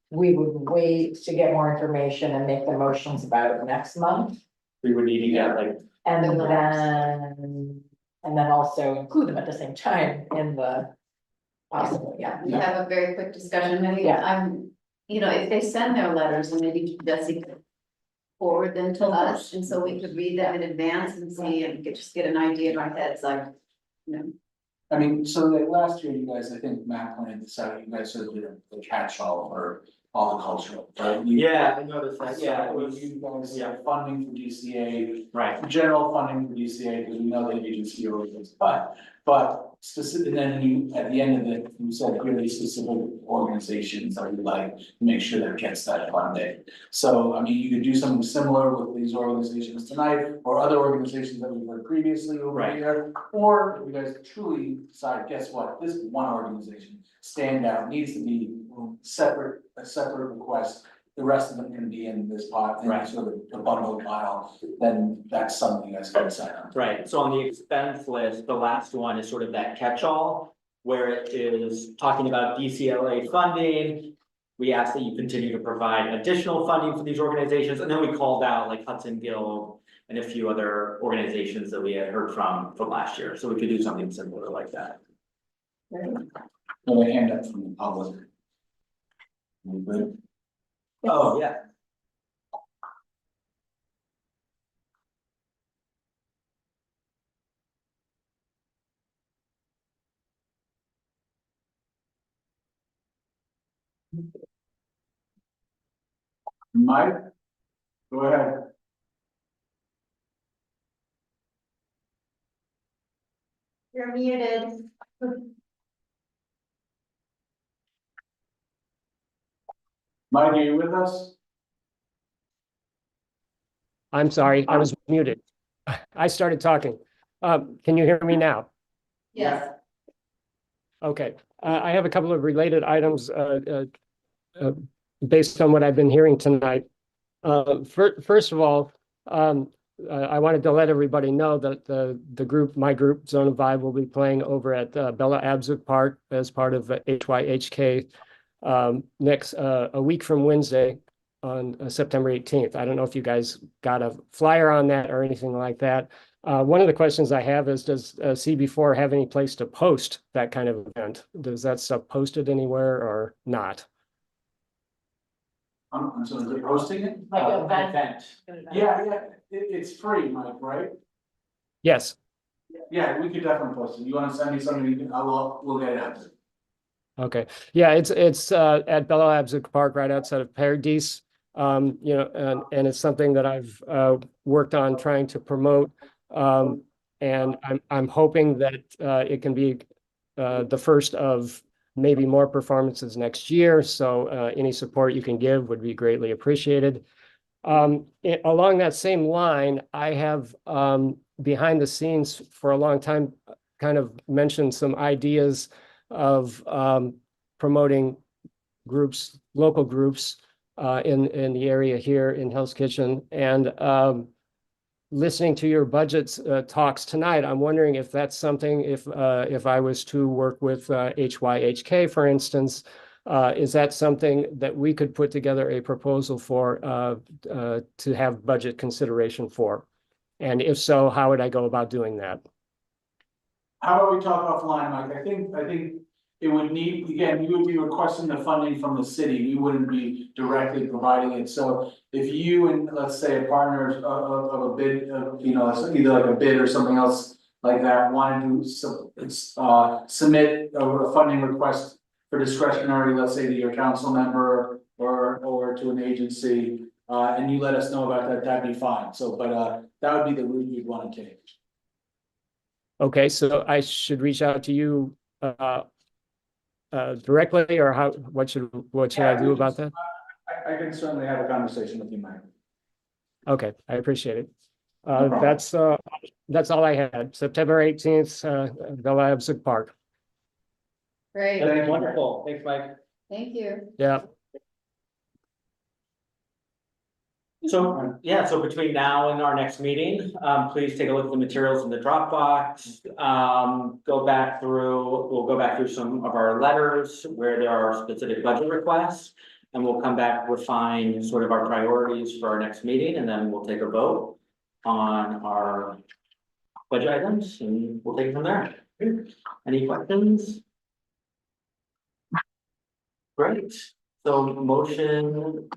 We would wait to get more information and make the motions about next month. We would need to get like, And then also include them at the same time in the possible, We have a very quick discussion, maybe, Yeah. if they send their letters, and maybe Jesse could forward them to us, and so we could read them in advance and see, and just get an idea in our heads, like, I mean, so like last year, you guys, I think Matt pointed this out, you guys sort of did the catch-all for all the cultural, right? I noticed that, You guys have funding for DCA, right, general funding for DCA, because we know the agency always, but specific, and then you, at the end of it, you said really specific organizations that would like to make sure that it gets that funding. So, I mean, you could do something similar with these organizations tonight, or other organizations that we've heard previously over here. Or if you guys truly decide, guess what, this one organization, stand out, needs to be a separate request. The rest of them can be in this pot, and sort of a bundled pile, then that's something you guys can decide on. right, so on the expense list, the last one is sort of that catch-all. Where it is talking about DCLA funding. We ask that you continue to provide additional funding for these organizations, and then we called out like Hudson Guild. And a few other organizations that we had heard from last year, so we could do something similar like that. Well, a hand up from the public. We good? Oh, yeah. Mike? Go ahead. You're muted. Mike, are you with us? I'm sorry, I was muted. I started talking. Can you hear me now? yes. Okay, I have a couple of related items based on what I've been hearing tonight. First of all, I wanted to let everybody know that my group, Zone of Vibe, will be playing over at Bella Abzug Park as part of HYHK a week from Wednesday on September 18th. I don't know if you guys got a flyer on that or anything like that. One of the questions I have is, does CB4 have any place to post that kind of event? Does that stuff posted anywhere or not? So they're hosting it? Like an Event. Yeah, it's free, Mike, right? Yes. Yeah, we could definitely post it. You wanna send me something, we'll get it out there. Okay. Yeah, it's at Bella Abzug Park right outside of Paradise. And it's something that I've worked on trying to promote. And I'm hoping that it can be the first of maybe more performances next year. So any support you can give would be greatly appreciated. Along that same line, I have behind the scenes for a long time kind of mentioned some ideas of promoting groups, local groups in the area here in Hell's Kitchen. And listening to your budget talks tonight, I'm wondering if that's something, if I was to work with HYHK, for instance, is that something that we could put together a proposal for to have budget consideration for? And if so, how would I go about doing that? How about we talk offline, Mike? I think it would need, again, you would be requesting the funding from the city. We wouldn't be directly providing it. So if you and, let's say, a partner of a bid, you know, either like a bid or something else like that, wanted to submit a funding request for discretionary, let's say to your council member or to an agency, and you let us know about that, that'd be fine. So, but that would be the route you'd want to take. Okay, so I should reach out to you directly, or what should I do about that? I can certainly have a conversation with you, Mike. Okay, I appreciate it. That's all I had. September 18th, Bella Abzug Park. Great, That's wonderful. Thanks, Mike. thank you. Yeah. So, yeah, so between now and our next meeting, please take a look at the materials in the Dropbox. We'll go back through some of our letters where there are specific budget requests. And we'll come back, refine sort of our priorities for our next meeting, and then we'll take a vote on our budget items, and we'll take it from there. Any questions? Great, so motion.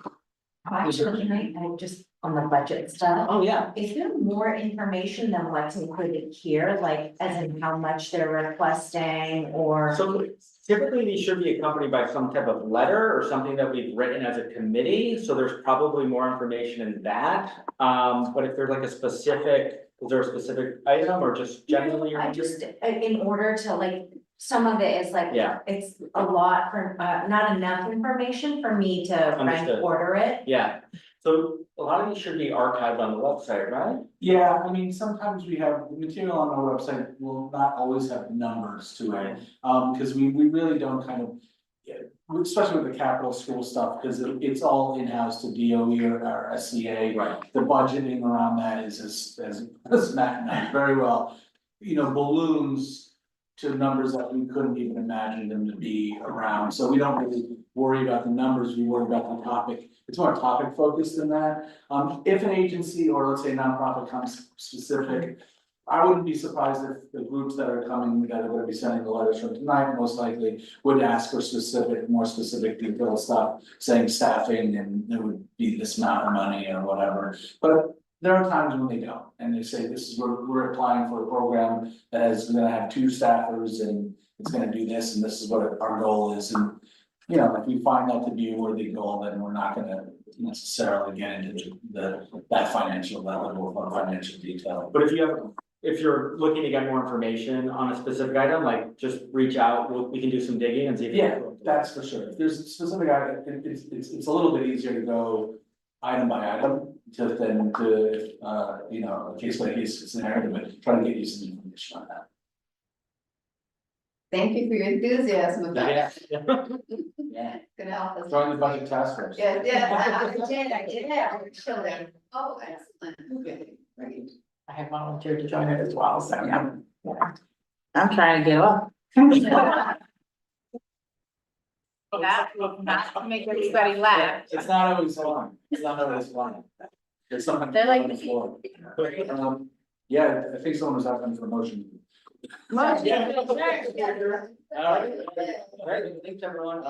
Actually, can I just on the budget stuff? Oh, yeah. Is there more information than what's included here, like as in how much they're requesting or? So typically these should be accompanied by some type of letter or something that we've written as a committee, so there's probably more information in that. But if there's like a specific, is there a specific item or just generally? I just, in order to like, some of it is like, Yeah. it's a lot for, not enough information for me to rank Understood. order it. Yeah, so a lot of these should be archived on the website, right? Yeah, I mean, sometimes we have material on our website will not always have numbers to it, because we really don't kind of. Yeah, especially with the capital school stuff, because it's all in-house to DOE or SCA. Right. The budgeting around that is as Matt knows very well, you know, balloons to numbers that we couldn't even imagine them to be around, so we don't really worry about the numbers, we worry about the topic. It's more topic focused than that. If an agency or let's say nonprofit comes specific, I wouldn't be surprised if the groups that are coming, that are gonna be sending the letters from tonight, most likely would ask for more specific detailed stuff, saying staffing and there would be this amount of money or whatever. But there are times when they don't, and they say, this is, we're applying for a program that is gonna have 2 staffers and it's gonna do this, and this is what our goal is, and. You know, if we find that to be a worthy goal, then we're not gonna necessarily get into that financial level of financial detail. But if you're looking to get more information on a specific item, like just reach out, we can do some digging and see if. Yeah, that's for sure. If there's a specific item, it's a little bit easier to go item by item, than to, you know, case by case scenario, but try to get you some information on that. Thank you for your enthusiasm about Yeah. that. Yeah, gonna help us. Join the budget task force. Yeah, I did, I'm chilling. Oh, excellent, okay, great. I have volunteered to join it as well, so yeah. I'm trying to give up. Not to make everybody laugh. It's not always fun, it's not always fun. There's something. They're like- on the floor. Yeah, I think someone was asking for a motion. Motion. All right. All right, thanks everyone.